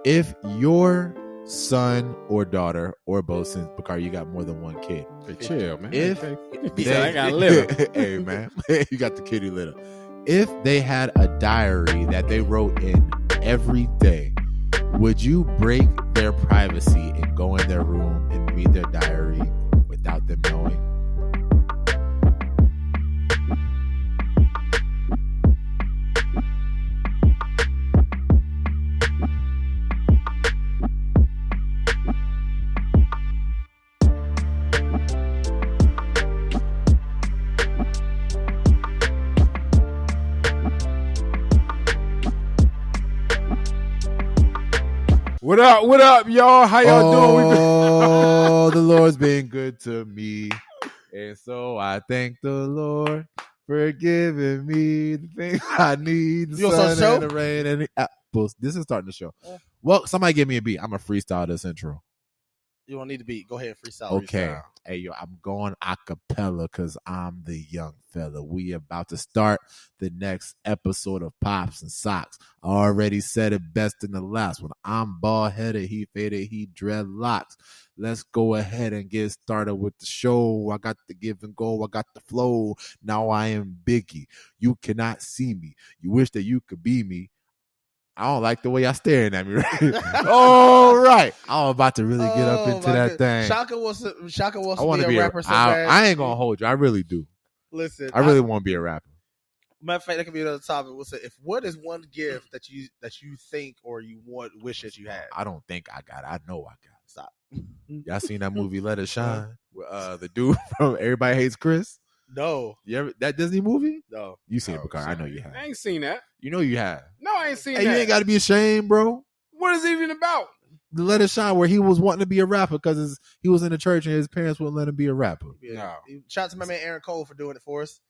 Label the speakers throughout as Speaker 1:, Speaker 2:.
Speaker 1: If your son or daughter or both, since Bakari, you got more than one kid.
Speaker 2: Hey, chill, man.
Speaker 1: If
Speaker 2: I got litter.
Speaker 1: Hey, man, you got the kitty litter. If they had a diary that they wrote in every day, would you break their privacy and go in their room and read their diary without them knowing?
Speaker 2: What up, y'all? How y'all doing?
Speaker 1: Oh, the Lord's been good to me. And so I thank the Lord for giving me the things I need. The
Speaker 3: You want to
Speaker 1: sun
Speaker 3: start
Speaker 1: and
Speaker 3: the
Speaker 1: the rain and the apples. This is starting the show. Well, somebody give me a beat. I'm going to freestyle this intro.
Speaker 3: You don't need to beat. Go ahead, freestyle.
Speaker 1: Okay.
Speaker 3: Freestyle.
Speaker 1: Hey, yo, I'm going a cappella because I'm the young fella. We about to start the next episode of Pops and Socks. I already said it best in the last one. I'm bald headed, he faded, he dreadlocks. Let's go ahead and get started with the show. I got the give and go. I got the flow. Now I am Biggie. You cannot see me. You wish that you could be me. I don't like the way y'all staring at me. Right? All right. I'm about to really get up into that thing.
Speaker 3: Shaka wants to
Speaker 1: I
Speaker 3: be a rapper so
Speaker 1: I
Speaker 3: bad.
Speaker 1: ain't going to hold you. I really do.
Speaker 3: Listen,
Speaker 1: I really want to be a rapper.
Speaker 3: Matter of fact, that could be another topic. We'll say, what is one gift that you think or you wish that you had?
Speaker 1: I don't think I got it. I know I got it.
Speaker 3: Stop.
Speaker 1: Y'all seen that movie Let It Shine? With, the dude from Everybody Hates Chris?
Speaker 3: No.
Speaker 1: You ever that Disney movie?
Speaker 3: No.
Speaker 1: You seen it, Bakari. I know you have.
Speaker 2: I ain't seen that.
Speaker 1: You know you have.
Speaker 2: No, I ain't seen
Speaker 1: Hey,
Speaker 2: that.
Speaker 1: you ain't got to be ashamed, bro.
Speaker 2: What is it even about?
Speaker 1: The Let It Shine, where he was wanting to be a rapper because he was in the church and his parents wouldn't let him be a rapper.
Speaker 3: Yeah. No. Shout out to my man Aaron Cole for doing it for us.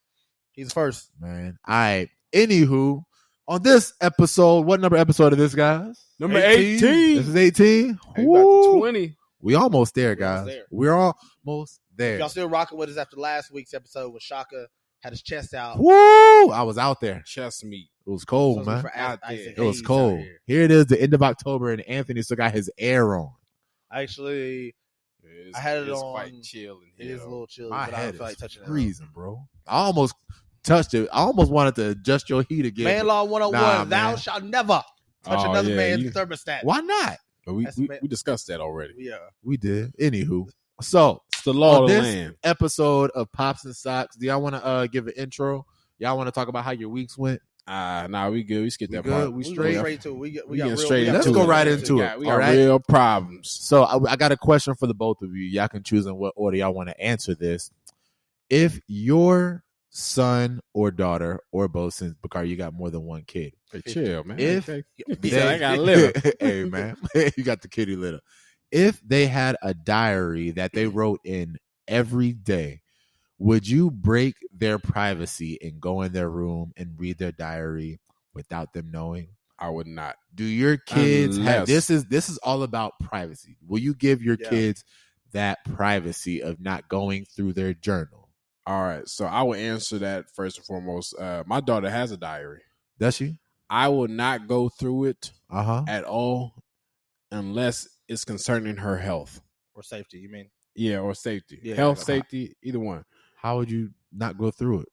Speaker 3: He's the first.
Speaker 1: Man. All right. Anywho, on this episode, what number episode of this, guys?
Speaker 2: Number 18.
Speaker 1: This is 18.
Speaker 2: Hey, about to 20.
Speaker 1: We almost there, guys. We're almost there.
Speaker 3: If y'all still rocking with us after last week's episode when Shaka had his chest out.
Speaker 1: Woo! I was out there.
Speaker 2: Chest meat.
Speaker 1: It was cold, man.
Speaker 3: It
Speaker 1: was cold. Here it is, the end of October, and Anthony still got his air on.
Speaker 3: Actually, I had it on.
Speaker 2: Quite chill in
Speaker 3: here. It is a little chill.
Speaker 1: My
Speaker 3: but
Speaker 1: head
Speaker 3: I don't feel like touching
Speaker 1: freezing, bro. I almost touched it. I almost wanted to adjust your heat again.
Speaker 3: Man Law 101,
Speaker 1: nah,
Speaker 3: thou shalt never touch another man's thermostat.
Speaker 1: Why not?
Speaker 2: But we discussed that already.
Speaker 3: Yeah.
Speaker 1: We did. Anywho. So,
Speaker 2: it's the law of the
Speaker 1: this
Speaker 2: land.
Speaker 1: Episode of Pops and Socks, do y'all want to give an intro? Y'all want to talk about how your weeks went?
Speaker 2: Nah, we good. We skipped that
Speaker 1: good.
Speaker 2: part.
Speaker 1: We straight
Speaker 3: to it. We
Speaker 2: got
Speaker 3: real,
Speaker 2: straight
Speaker 1: Let's
Speaker 2: into
Speaker 1: go
Speaker 2: it.
Speaker 1: right into it.
Speaker 2: We got real problems.
Speaker 1: So I got a question for the both of you. Y'all can choose in what order y'all want to answer this. If your son or daughter or both, since Bakari, you got more than one kid.
Speaker 2: Hey, chill, man.
Speaker 1: If
Speaker 2: I got litter.
Speaker 1: Hey, man, you got the kitty litter. If they had a diary that they wrote in every day, would you break their privacy and go in their room and read their diary without them knowing?
Speaker 2: I would not.
Speaker 1: Do your kids have this is all about privacy. Will you give your kids that privacy of not going through their journal?
Speaker 2: All right. So I would answer that first and foremost. My daughter has a diary.
Speaker 1: Does she?
Speaker 2: I will not go through it
Speaker 1: at
Speaker 2: all unless it's concerning her health.
Speaker 3: Or safety, you mean?
Speaker 2: Yeah, or safety.
Speaker 3: Yeah,
Speaker 2: health, safety, either one.
Speaker 1: How would you not go through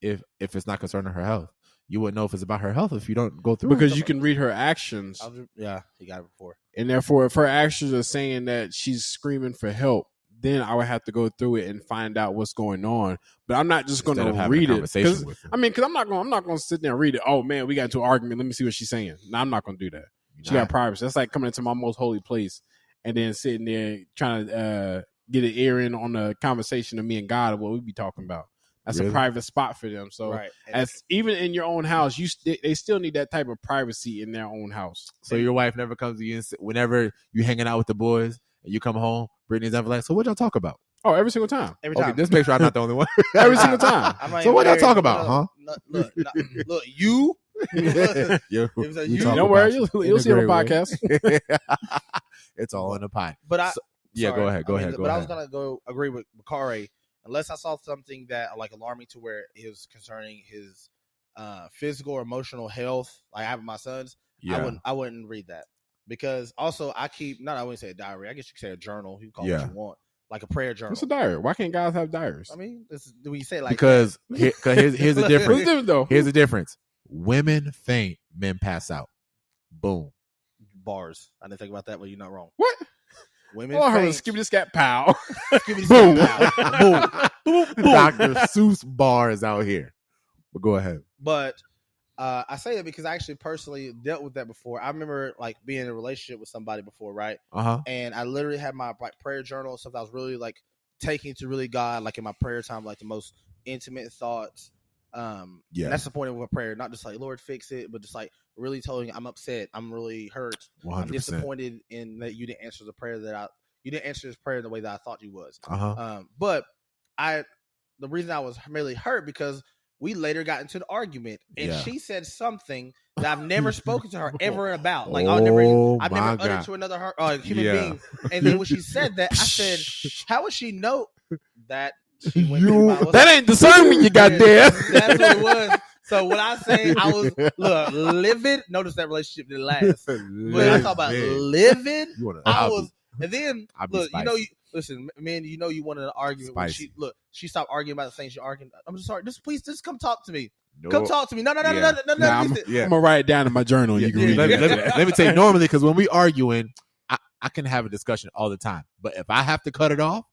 Speaker 1: it if it's not concerning her health? You wouldn't know if it's about her health if you don't go through it.
Speaker 2: Because you can read her actions.
Speaker 3: Yeah, you got it before.
Speaker 2: And therefore, if her actions are saying that she's screaming for help, then I would have to go through it and find out what's going on. But I'm not just going to read it. Because I'm not going to sit there and read it. Oh man, we got into an argument. Let me see what she's saying. No, I'm not going to do that. She got privacy. That's like coming into my most holy place and then sitting there trying to get an ear in on the conversation of me and God of what we be talking about. That's a private spot for them. So as even in your own house, they still need that type of privacy in their own house.
Speaker 1: So your wife never comes to you whenever you hanging out with the boys and you come home, Brittany's never like, so what y'all talk about?
Speaker 2: Oh, every single time.
Speaker 3: Every time.
Speaker 1: Okay, just make sure I'm not the only one.
Speaker 2: Every single time.
Speaker 1: So what y'all talk about, huh?
Speaker 3: Look, you.
Speaker 2: Don't worry, you'll see on the podcast.
Speaker 1: It's all in the pot.
Speaker 3: But
Speaker 1: go ahead.
Speaker 3: But I was gonna go agree with Bakari unless I saw something that like alarming to where it was concerning his physical or emotional health. Like I have my sons. I wouldn't read that. because also I keep I wouldn't say a diary. I guess you could say a journal. You can call it what you want, like a prayer journal.
Speaker 2: What's a diary? Why can't guys have diaries?
Speaker 3: I mean, when you say it like
Speaker 1: because here's the difference.
Speaker 2: Though?
Speaker 1: Here's the difference. Women faint, men pass out. Boom.
Speaker 3: Bars. I didn't think about that, but you're not wrong.
Speaker 2: What?
Speaker 3: Women.
Speaker 2: Oh, skibidi scat pow.
Speaker 3: Boom. Boom. Boom.
Speaker 1: Dr. Seuss bars out here. But go ahead.
Speaker 3: But I say that because I actually personally dealt with that before. I remember like being in a relationship with somebody before, right? And I literally had my like prayer journal and stuff. I was really like taking to really God, like in my prayer time, like the most intimate thoughts. And that's the point of a prayer, not just like Lord fix it, but just like really telling I'm upset, I'm really hurt,
Speaker 1: 100%.
Speaker 3: I'm disappointed in that you didn't answer the prayer you didn't answer this prayer the way that I thought you was. But the reason I was really hurt because we later got into the argument, and she said something that I've never spoken to her ever about. Like I've never uttered to another human being. And then when she said that, I said, "How would she know that?"
Speaker 2: That ain't discernment you got there.
Speaker 3: That's what it was. So when I say I was livid, notice that relationship didn't last. But I talk about livid. I was, and then look, listen, man, you wanted an argument. When she stopped arguing about the things she argued. I'm just sorry. Please come talk to me. Nope. Come talk to me. No. I'm
Speaker 2: gonna write it down in my journal. You can read
Speaker 1: it. Let me tell you, normally, because when we arguing, I can have a discussion all the time. But if I have to cut it off,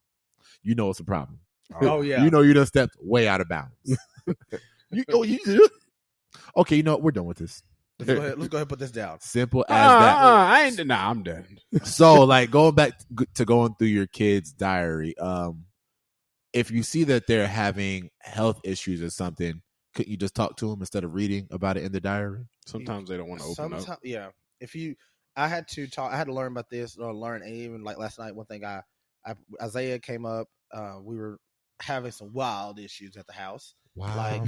Speaker 1: you know it's a problem.
Speaker 3: Oh yeah.
Speaker 1: You know you done stepped way out of bounds. Okay, you know what? We're done with this.
Speaker 3: Let's go ahead and put this down.
Speaker 1: Simple as that.
Speaker 2: I'm done.
Speaker 1: So, like, going back to going through your kid's diary, if you see that they're having health issues or something, couldn't you just talk to them instead of reading about it in the diary?
Speaker 2: Sometimes they don't want to open up.
Speaker 3: Yeah. I had to learn about this or learn, and even like last night, one thing Isaiah came up, we were having some wild issues at the house.
Speaker 2: Wild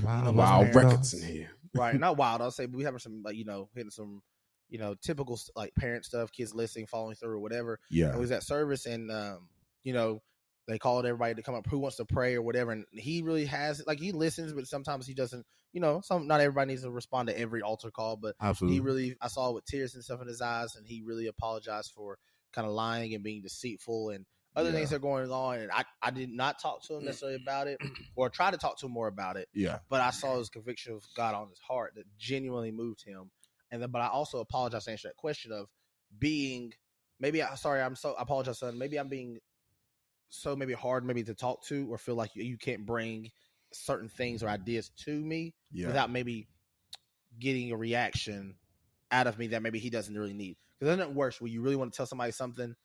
Speaker 2: records in here.
Speaker 3: Right, not wild. I'll say we having some hitting some typical like parent stuff, kids listening, following through or whatever.
Speaker 1: Yeah,
Speaker 3: and we was at service and they called everybody to come up who wants to pray or whatever, and he really has he listens, but sometimes he doesn't. Not everybody needs to respond to every altar call, but
Speaker 1: absolutely.
Speaker 3: I saw with tears and stuff in his eyes, and he really apologized for kind of lying and being deceitful and other things that are going on, and I did not talk to him necessarily about it or try to talk to him more about it.
Speaker 1: Yeah.
Speaker 3: But I saw his conviction of God on his heart that genuinely moved him. But I also apologize to answer that question of being I apologize, son. Maybe I'm being so maybe hard maybe to talk to or feel like you can't bring certain things or ideas to me without maybe getting a reaction out of me that maybe he doesn't really need. Because isn't it worse when you really want to tell somebody something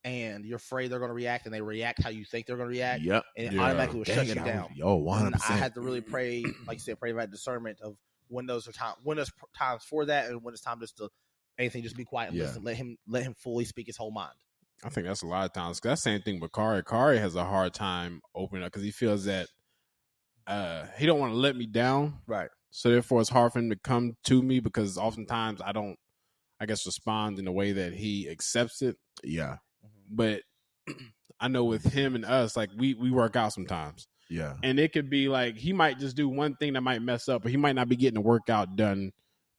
Speaker 3: and you're afraid they're going to react, and they react how you think they're going to react.
Speaker 1: Yep.
Speaker 3: And it automatically will shut you down.
Speaker 1: 100%.
Speaker 3: I had to really pray, like you said, pray about discernment of when there's times for that, and when it's time just to anything, just be quiet and listen. Let him fully speak his whole mind.
Speaker 2: I think that's a lot of times. That's the same thing with Kari. Kari has a hard time opening up because he feels that he don't want to let me down.
Speaker 3: Right.
Speaker 2: So therefore, it's hard for him to come to me because oftentimes I don't, respond in a way that he accepts it.
Speaker 1: Yeah.
Speaker 2: But I know with him and us, like we work out sometimes.
Speaker 1: Yeah.
Speaker 2: And it could be like he might just do one thing that might mess up, or he might not be getting the workout done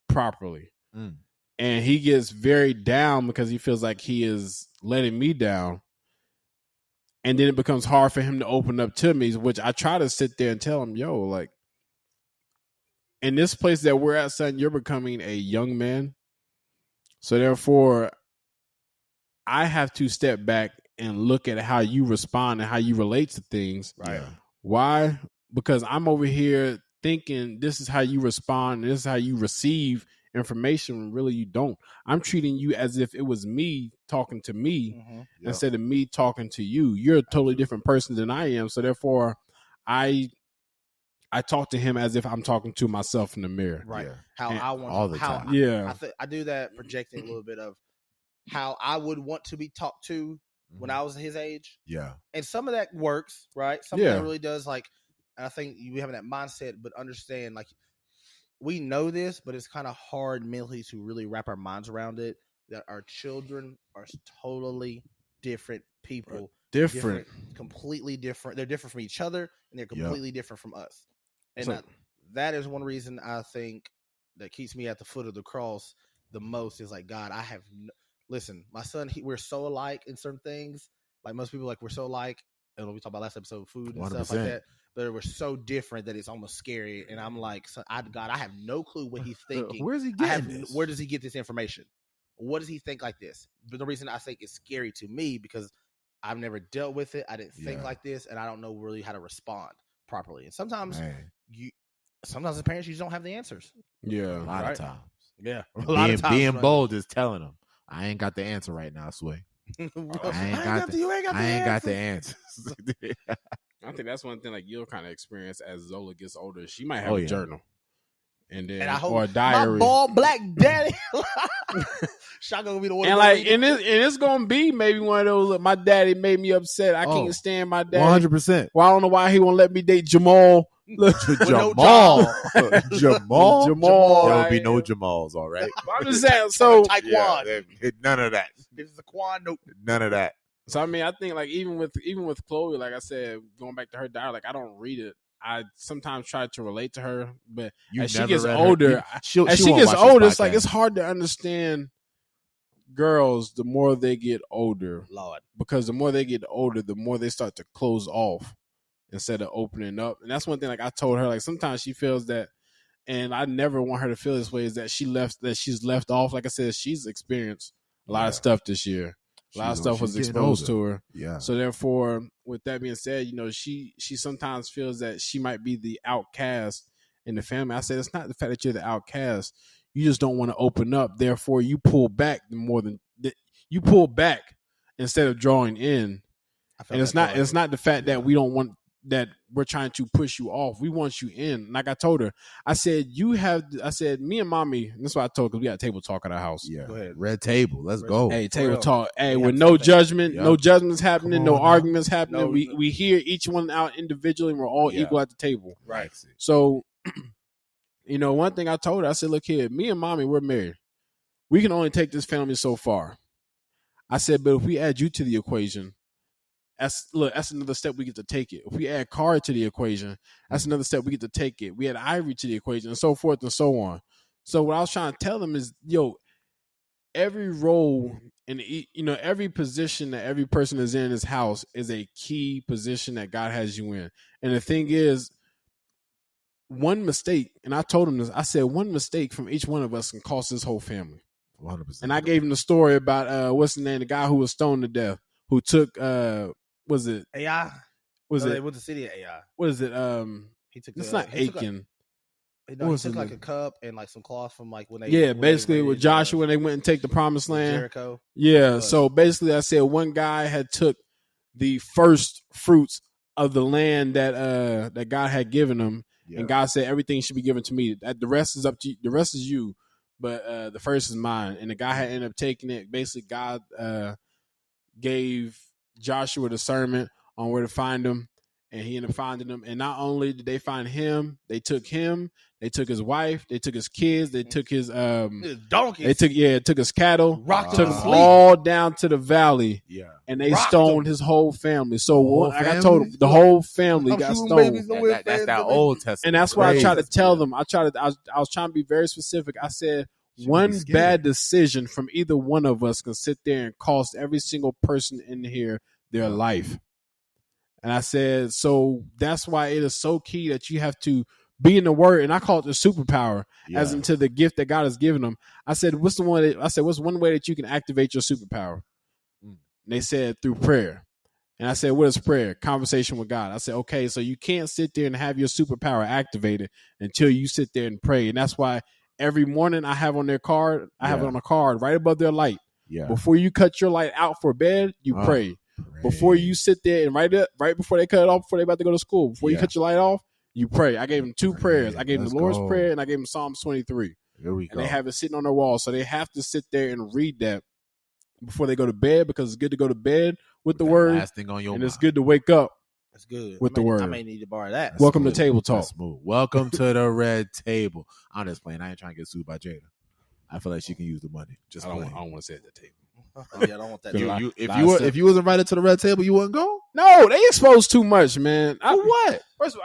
Speaker 2: properly. And he gets very down because he feels like he is letting me down. And then it becomes hard for him to open up to me, which I try to sit there and tell him, yo, like, in this place that we're at, son, you're becoming a young man. So therefore, I have to step back and look at how you respond and how you relate to things.
Speaker 1: Right. Yeah.
Speaker 2: Why? Because I'm over here thinking this is how you respond, and this is how you receive information when really you don't. I'm treating you as if it was me talking to me instead of me talking to you. You're a totally different person than I am. So therefore, I talk to him as if I'm talking to myself in the mirror.
Speaker 3: Right.
Speaker 1: Yeah.
Speaker 3: How
Speaker 1: and
Speaker 3: I want
Speaker 1: all the time.
Speaker 2: Yeah.
Speaker 3: I do that projecting a little bit of how I would want to be talked to when I was his age.
Speaker 1: Yeah.
Speaker 3: And some of that works, right? Some of that really does, like, and I think you having that mindset, but understand, like, we know this, but it's kind of hard mentally to really wrap our minds around it, that our children are totally different people.
Speaker 2: Different.
Speaker 3: Completely different. They're different from each other, and they're completely different from us. And that is one reason I think that keeps me at the foot of the cross the most is like, God, I have listen, my son, we're so alike in certain things. Like most people, like we're so alike. And we talked about last episode, food and 100%. Stuff like that. But we're so different that it's almost scary. And I'm like, I have no clue what he's thinking.
Speaker 1: Where's he getting this?
Speaker 3: Where does he get this information? What does he think like this? But the reason I think it's scary to me because I've never dealt with it. I didn't think like this, and I don't know really how to respond properly. And sometimes sometimes as parents, you just don't have the answers.
Speaker 2: Yeah,
Speaker 1: a lot of times.
Speaker 3: Yeah,
Speaker 1: being bold is telling them, I ain't got the answer right now, Sway. I ain't got the answers.
Speaker 2: I think that's one thing like you'll kind of experience as Zola gets older. She might have a journal. And then
Speaker 3: I hope
Speaker 2: or a diary.
Speaker 3: My bald black daddy. Shaka gonna be the one.
Speaker 2: And like, and it's gonna be maybe one of those. My daddy made me upset. I can't stand my dad.
Speaker 1: 100%.
Speaker 2: Well, I don't know why he won't let me date Jamal.
Speaker 1: Jamal. Jamal. There will be
Speaker 2: right?
Speaker 1: no Jamals, all right?
Speaker 2: I'm just saying. So
Speaker 1: none of that.
Speaker 3: This is a Quan. Nope.
Speaker 1: None of that.
Speaker 2: So I mean, I think like even with Chloe, like I said, going back to her diary, like I don't read it. I sometimes try to relate to her, but as she gets older, she gets older, it's like it's hard to understand girls the more they get older.
Speaker 3: Lord.
Speaker 2: Because the more they get older, the more they start to close off instead of opening up. And that's one thing like I told her, like sometimes she feels that, and I never want her to feel this way, is that she's left off. Like I said, she's experienced a lot of stuff this year. A lot of stuff was exposed to her.
Speaker 1: Yeah.
Speaker 2: So therefore, with that being said, you know, she sometimes feels that she might be the outcast in the family. I said, it's not the fact that you're the outcast. You just don't want to open up. Therefore, you pull back you pull back instead of drawing in. And it's not the fact that we don't want that we're trying to push you off. We want you in. Like I told her, I said, me and mommy, and that's what I told her because we got a table talk at our house.
Speaker 1: Yeah. Go ahead. Red table. Let's go.
Speaker 2: Hey, table talk. Hey, with no judgment, no judgments happening, no arguments happening. We hear each one out individually and we're all equal at the table.
Speaker 1: Right.
Speaker 2: So, you know, one thing I told her, I said, look here, me and mommy, we're married. We can only take this family so far. I said, but if we add you to the equation, that's another step we get to take it. If we add Cara to the equation, that's another step we get to take it. We add Ivory to the equation, and so forth and so on. So what I was trying to tell them is, every role and every position that every person is in this house is a key position that God has you in. And the thing is, one mistake, and I told him this, I said one mistake from each one of us can cost this whole family.
Speaker 1: 100%.
Speaker 2: And I gave him the story about what's the name, the guy who was stoned to death, who took was it
Speaker 3: AI? They went to the city of AI.
Speaker 2: What is it?
Speaker 3: He took.
Speaker 2: It's not Aiken.
Speaker 3: He took like a cup and like some cloth from like when they.
Speaker 2: Basically with Joshua when they went and take the promised land.
Speaker 3: Jericho.
Speaker 2: Yeah. So basically, I said one guy had took the first fruits of the land that God had given him, and God said everything should be given to me. The rest is up to you. The rest is you, but the first is mine. And the guy had ended up taking it. Basically, God gave Joshua discernment on where to find him, and he ended up finding them. And not only did they find him, they took his wife, they took his kids, they took his donkeys, took his cattle, took them all down to the valley, and they stoned his whole family. So I told him the whole family got stoned.
Speaker 1: That's that Old Testament,
Speaker 2: and that's why I tried to tell them. I was trying to be very specific. I said, one bad decision from either one of us can sit there and cost every single person in here their life. And I said, so that's why it is so key that you have to be in the word. And I call it the superpower, as into the gift that God has given them. I said, what's one way that you can activate your superpower? And they said, through prayer. And I said, what is prayer? Conversation with God. I said, okay, so you can't sit there and have your superpower activated until you sit there and pray. And that's why every morning I have on their card, I have it on a card right above their light. Yeah. Before you cut your light out for bed, you pray. Before you sit there and right before they cut it off, before they about to go to school, before you cut your light off, you pray. I gave them two prayers. I gave them the Lord's Prayer and I gave them Psalms 23.
Speaker 1: There we go.
Speaker 2: And they have it sitting on their wall. So they have to sit there and read that before they go to bed, because it's good to go to bed with the word.
Speaker 1: Last thing on your mind.
Speaker 2: It's good to wake up.
Speaker 3: That's good.
Speaker 2: With the word.
Speaker 3: I may need to borrow that.
Speaker 2: Welcome to Table Talk.
Speaker 1: Welcome to the Red Table. I'm just playing. I ain't trying to get sued by Jada. I feel like she can use the money.
Speaker 2: I don't want to say at the table.
Speaker 3: I don't want that.
Speaker 1: If you was invited to the Red Table, you wouldn't go?
Speaker 2: No, they expose too much, man.
Speaker 1: For what?
Speaker 2: First of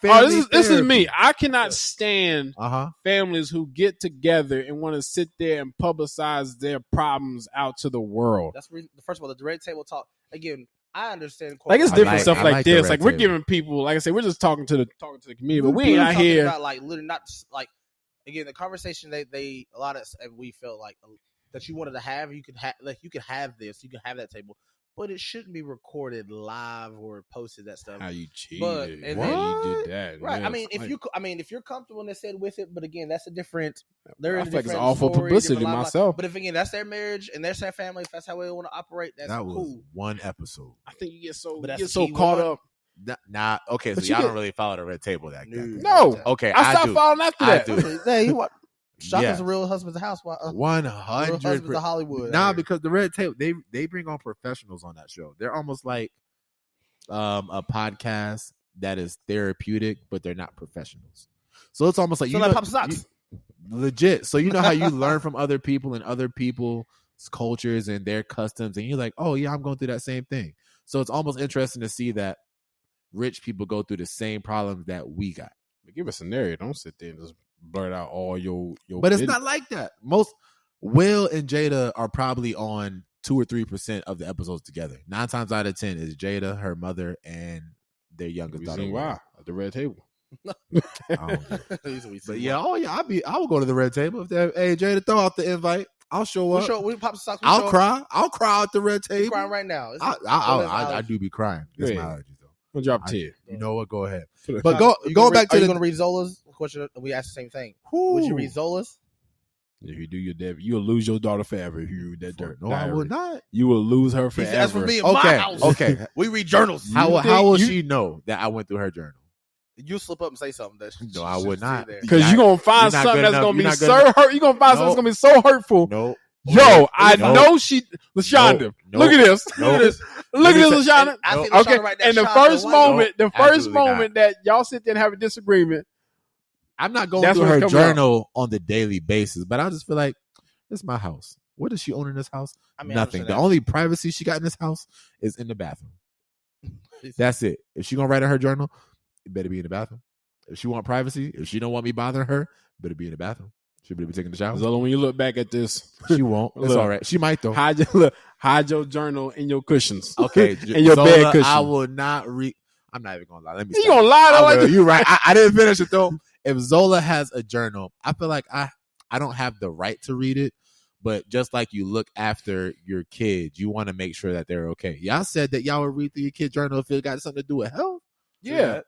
Speaker 2: all,
Speaker 1: this
Speaker 2: is me. I cannot stand families who get together and want to sit there and publicize their problems out to the world.
Speaker 3: That's first of all, the red table talk. Again, I understand.
Speaker 2: Like it's different stuff like this. Like we're giving people, like I said, we're just talking to the community, but we ain't out here
Speaker 3: about like literally not like again the conversation they a lot of we felt like that you wanted to have. You could have this, you can have that table. But it shouldn't be recorded live or posted. That stuff.
Speaker 2: How you cheated?
Speaker 3: How
Speaker 2: you did that?
Speaker 3: Right. Yes. If you're comfortable and they said with it, but again, that's a different.
Speaker 2: I think it's awful publicity myself.
Speaker 3: But if again, that's their marriage and that's their family. If that's how they want to operate, that's
Speaker 1: that was
Speaker 3: cool.
Speaker 1: One episode.
Speaker 2: I think you get so caught up.
Speaker 1: Nah. Okay. So y'all don't really follow the red table that good.
Speaker 2: No.
Speaker 1: Okay.
Speaker 2: I stopped following after that.
Speaker 3: Hey, you what? Shaka's a Real Husband's House.
Speaker 1: 100%
Speaker 3: of Hollywood.
Speaker 1: Nah, because the red table they bring on professionals on that show. They're almost like a podcast that is therapeutic, but they're not professionals. So it's almost like
Speaker 3: Pop Socks.
Speaker 1: Legit. So you know how you learn from other people and other people's cultures and their customs, and you're like, oh yeah, I'm going through that same thing. So it's almost interesting to see that rich people go through the same problems that we got.
Speaker 2: But give a scenario. Don't sit there and just blurt out all your
Speaker 1: but it's not like that. Most Will and Jada are probably on 2 or 3% of the episodes together. 9 times out of 10 is Jada, her mother, and their youngest daughter.
Speaker 2: Why at the red table?
Speaker 1: But yeah, I will go to the red table if hey Jada, throw out the invite. I'll show up.
Speaker 3: We pop socks.
Speaker 1: I'll cry at the red table.
Speaker 3: You're crying right now.
Speaker 1: I do be crying. That's my allergy though.
Speaker 2: I'll drop 10.
Speaker 1: You know what? Go ahead. But going back to
Speaker 3: are you going to read Zola's question? We asked the same thing. Would you read Zola's?
Speaker 2: If you do your debut, you'll lose your daughter forever if you read that dirt.
Speaker 1: No, I will not.
Speaker 2: You will lose her forever.
Speaker 3: That's for me in my house.
Speaker 1: Okay.
Speaker 3: We read journals.
Speaker 1: How will she know that I went through her journal?
Speaker 3: You'll slip up and say something.
Speaker 1: No, I would not.
Speaker 2: Because you're going to find something that's going to be so hurt. You're going to find something that's going to be so hurtful.
Speaker 1: No.
Speaker 2: Yo, I know she, LaShonda. Look at this. Look at this. Look at this, LaShonda. Okay. And the first moment that y'all sit there and have a disagreement,
Speaker 1: I'm not going through her journal on the daily basis, but I just feel like this is my house. What does she own in this house? Nothing. The only privacy she got in this house is in the bathroom. That's it. If she gonna write in her journal, it better be in the bathroom. If she want privacy, if she don't want me bothering her, it better be in the bathroom. She better be taking the shower.
Speaker 2: Zola, when you look back at this,
Speaker 1: she won't. It's all right. She might though.
Speaker 2: Hide your journal in your cushions.
Speaker 1: Okay,
Speaker 2: in your bed cushion.
Speaker 1: I will not read. I'm not even gonna lie. Let me.
Speaker 2: You gonna lie though?
Speaker 1: You're right. I didn't finish it though. If Zola has a journal, I feel like I don't have the right to read it, but just like you look after your kids, you want to make sure that they're okay. Y'all said that y'all would read through your kid's journal if it got something to do with health.
Speaker 2: Yeah.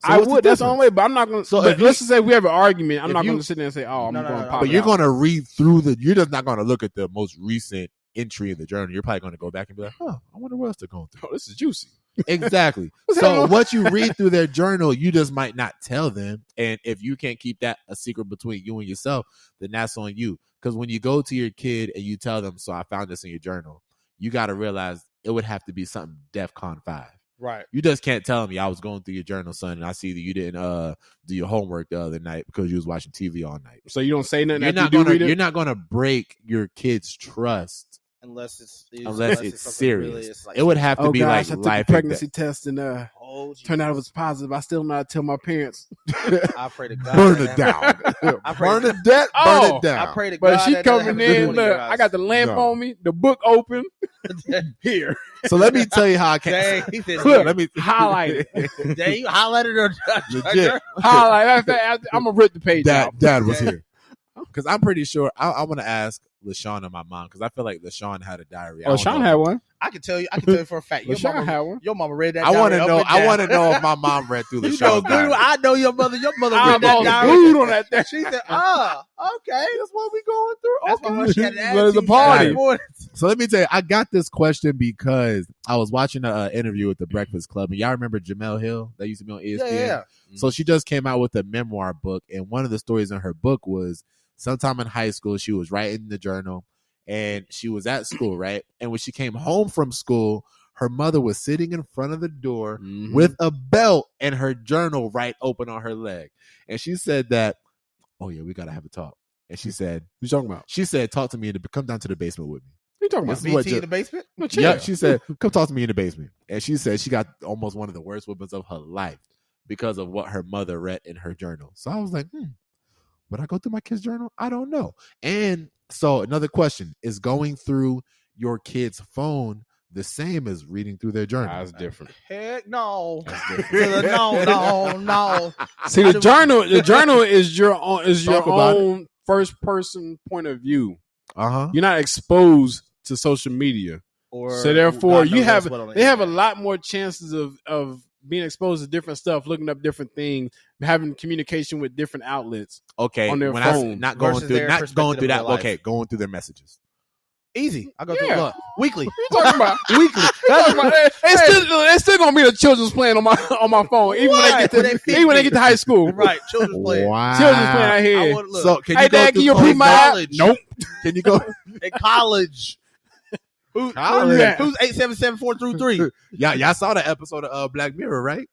Speaker 2: So I would. That's the only way, but I'm not going to. So let's just say we have an argument. I'm not going to sit there and say, "Oh, I'm going to pop."
Speaker 1: But you're going to read through you're just not going to look at the most recent entry in the journal. You're probably going to go back and be like, "Huh, I wonder what else they're going through."
Speaker 2: Oh, this is juicy.
Speaker 1: Exactly. So what you read through their journal, you just might not tell them. And if you can't keep that a secret between you and yourself, then that's on you. Because when you go to your kid and you tell them, "So I found this in your journal," you got to realize it would have to be something DEFCON 5.
Speaker 3: Right.
Speaker 1: You just can't tell me I was going through your journal, son, and I see that you didn't do your homework the other night because you was watching TV all night.
Speaker 2: So you don't say nothing.
Speaker 1: You're not gonna break your kid's trust unless it's serious. Really, it's like, it would have to be
Speaker 2: gosh,
Speaker 1: like
Speaker 2: I took
Speaker 1: life
Speaker 2: a pregnancy test and turned out it was positive. I still not tell my parents.
Speaker 3: I pray to God.
Speaker 1: Burn it down. Burn it down. Burn it down.
Speaker 3: I pray to God.
Speaker 2: But she coming in. Look, I got the lamp on me, the book open. Here.
Speaker 1: So let me tell you how I can.
Speaker 2: Let me highlight it.
Speaker 3: Dang, you highlighted it.
Speaker 1: Legit.
Speaker 2: Highlight. I'm gonna rip the page out.
Speaker 1: Dad was here. Because I'm pretty sure I want to ask LaShawn and my mom because I feel like LaShawn had a diary.
Speaker 2: Oh, LaShawn had one.
Speaker 3: I can tell you for a fact.
Speaker 2: LaShawn had one.
Speaker 3: Your mama read that.
Speaker 1: I want to know. I want to know if my mom read through LaShawn's diary.
Speaker 3: I know your mother. Your mother read that diary.
Speaker 2: Glued on that thing.
Speaker 3: She said, okay, that's what we going through.
Speaker 2: That's
Speaker 3: why she had an
Speaker 2: attitude. Party.
Speaker 1: So let me tell you, I got this question because I was watching an interview with the Breakfast Club, and y'all remember Jemele Hill that used to be on ESPN.
Speaker 3: Yeah.
Speaker 1: So she just came out with a memoir book, and one of the stories in her book was sometime in high school she was writing the journal. And she was at school, right? And when she came home from school, her mother was sitting in front of the door with a belt and her journal right open on her leg. And she said that, "Oh yeah, we gotta have a talk." And she said,
Speaker 2: "What you talking about?"
Speaker 1: She said, "Talk to me and come down to the basement with me."
Speaker 2: You talking about
Speaker 3: BT in the basement?
Speaker 1: Yeah, she said, "Come talk to me in the basement." And she said she got almost one of the worst whippings of her life because of what her mother read in her journal. So I was like, would I go through my kid's journal? I don't know. And so another question is: going through your kid's phone the same as reading through their journal?
Speaker 2: That's different.
Speaker 3: Heck no. No.
Speaker 2: See, the journal is your own first person point of view. You're not exposed to social media, so therefore they have a lot more chances of being exposed to different stuff, looking up different things, having communication with different outlets.
Speaker 1: Okay,
Speaker 2: on their phone,
Speaker 1: not going through that. Okay, going through their messages.
Speaker 3: Easy. I go through weekly.
Speaker 2: What you talking about? Weekly. It's still gonna be the children's playing on my phone, even when they get to high school.
Speaker 3: Right, children's playing.
Speaker 1: Wow.
Speaker 2: Children's playing out here.
Speaker 1: So can you
Speaker 2: hey,
Speaker 1: go
Speaker 2: Dad, can you repeat my
Speaker 3: college?
Speaker 2: Nope.
Speaker 1: Can you go
Speaker 3: in college? Who's 877-433?
Speaker 1: Yeah, y'all saw the episode of Black Mirror, right?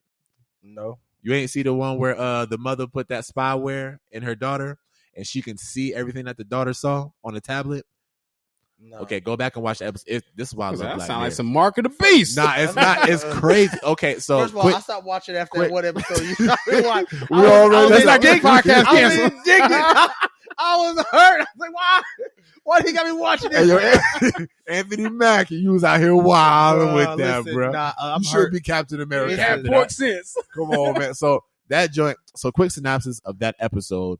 Speaker 3: No.
Speaker 1: You ain't see the one where the mother put that spyware in her daughter, and she can see everything that the daughter saw on the tablet. No. Okay, go back and watch the episode. This is why I love Black Mirror. That sounds
Speaker 2: like some Mark of the Beast.
Speaker 1: Nah, it's not. It's crazy. Okay, so
Speaker 3: first of all, I stopped watching after that one episode. You watch.
Speaker 2: Let's not get podcast canceled.
Speaker 3: I was hurt. I was like, why? Why he got me watching this?
Speaker 1: Hey, Anthony Mackie, you was out here wilding with that, bro.
Speaker 3: Nah,
Speaker 1: you should be Captain America.
Speaker 2: It had pork sense.
Speaker 1: Come on, man. So that joint. So quick synopsis of that episode.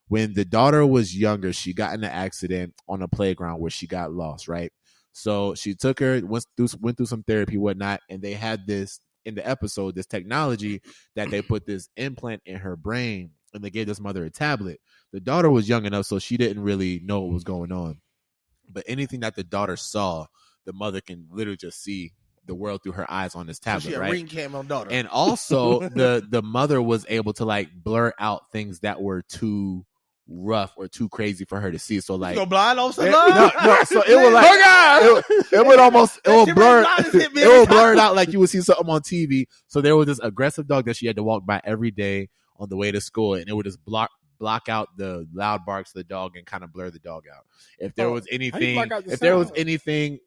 Speaker 1: When the daughter was younger, she got in an accident on a playground where she got lost, right? So she took her, went through some therapy, whatnot, and they had this, in the episode, this technology that they put this implant in her brain, and they gave this mother a tablet. The daughter was young enough, so she didn't really know what was going on. But anything that the daughter saw, the mother can literally just see the world through her eyes on this tablet,
Speaker 3: she
Speaker 1: right?
Speaker 3: Ring cam on daughter.
Speaker 1: And also, the mother was able to like blur out things that were too rough or too crazy for her to see. So like,
Speaker 3: you go blind all of a sudden?
Speaker 1: No. So it would like, it would almost, it would blur it out like you would see something on TV. So there was this aggressive dog that she had to walk by every day on the way to school, and it would just block out the loud barks of the dog and kind of blur the dog out. If there was anything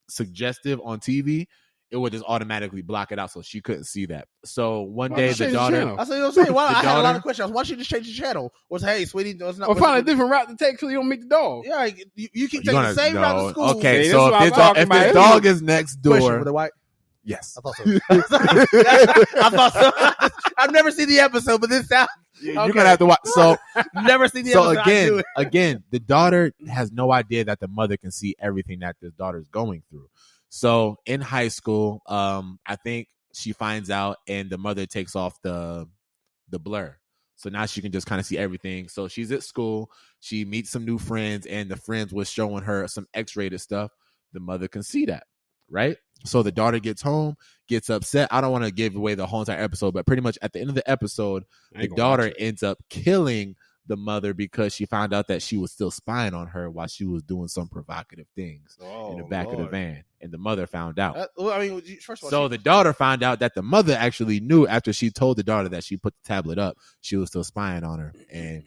Speaker 1: suggestive on TV, it would just automatically block it out, so she couldn't see that. So one day the daughter,
Speaker 3: I said, what I'm saying. Well, I had a lot of questions. Why don't you just change the channel? Was hey, sweetie, it's not.
Speaker 2: Or find a different route to take so you don't meet the dog.
Speaker 3: Yeah, you keep taking the same route to school.
Speaker 1: Okay, see, so if the dog is next door,
Speaker 3: question, were they white?
Speaker 1: Yes,
Speaker 3: I thought so. I thought so. I've never seen the episode, but this sounds.
Speaker 1: You're gonna have to watch. So
Speaker 3: never seen the episode.
Speaker 1: So again, the daughter has no idea that the mother can see everything that the daughter's going through. So in high school, I think she finds out, and the mother takes off the blur. So now she can just kind of see everything. So she's at school. She meets some new friends, and the friends was showing her some X-rated stuff. The mother can see that, right? So the daughter gets home, gets upset. I don't want to give away the whole entire episode, but pretty much at the end of the episode, the daughter ends up killing the mother because she found out that she was still spying on her while she was doing some provocative things in the back of the van, and the mother found out.
Speaker 3: First of all,
Speaker 1: so the daughter found out that the mother actually knew after she told the daughter that she put the tablet up, she was still spying on her, and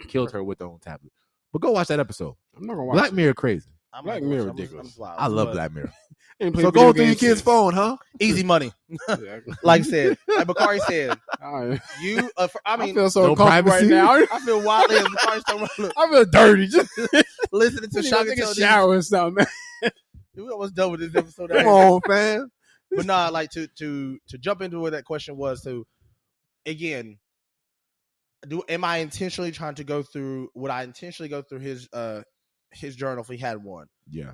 Speaker 1: killed her with her own tablet. But go watch that episode.
Speaker 2: I'm not gonna watch
Speaker 1: Black Mirror crazy.
Speaker 2: Black Mirror ridiculous.
Speaker 1: I love Black Mirror. So go through your kid's phone, huh?
Speaker 3: Easy money. Like I said, like Bakari said, you. I
Speaker 2: feel so comfortable right now.
Speaker 3: I feel wildly. As Bakari
Speaker 2: I feel dirty. Just
Speaker 3: listening to Shaka
Speaker 2: take a shower or something.
Speaker 3: We almost done with this episode.
Speaker 1: Come on, fam.
Speaker 3: But nah, like to jump into what that question was. To again, am I intentionally trying to go through? Would I intentionally go through his journal if he had one?
Speaker 1: Yeah.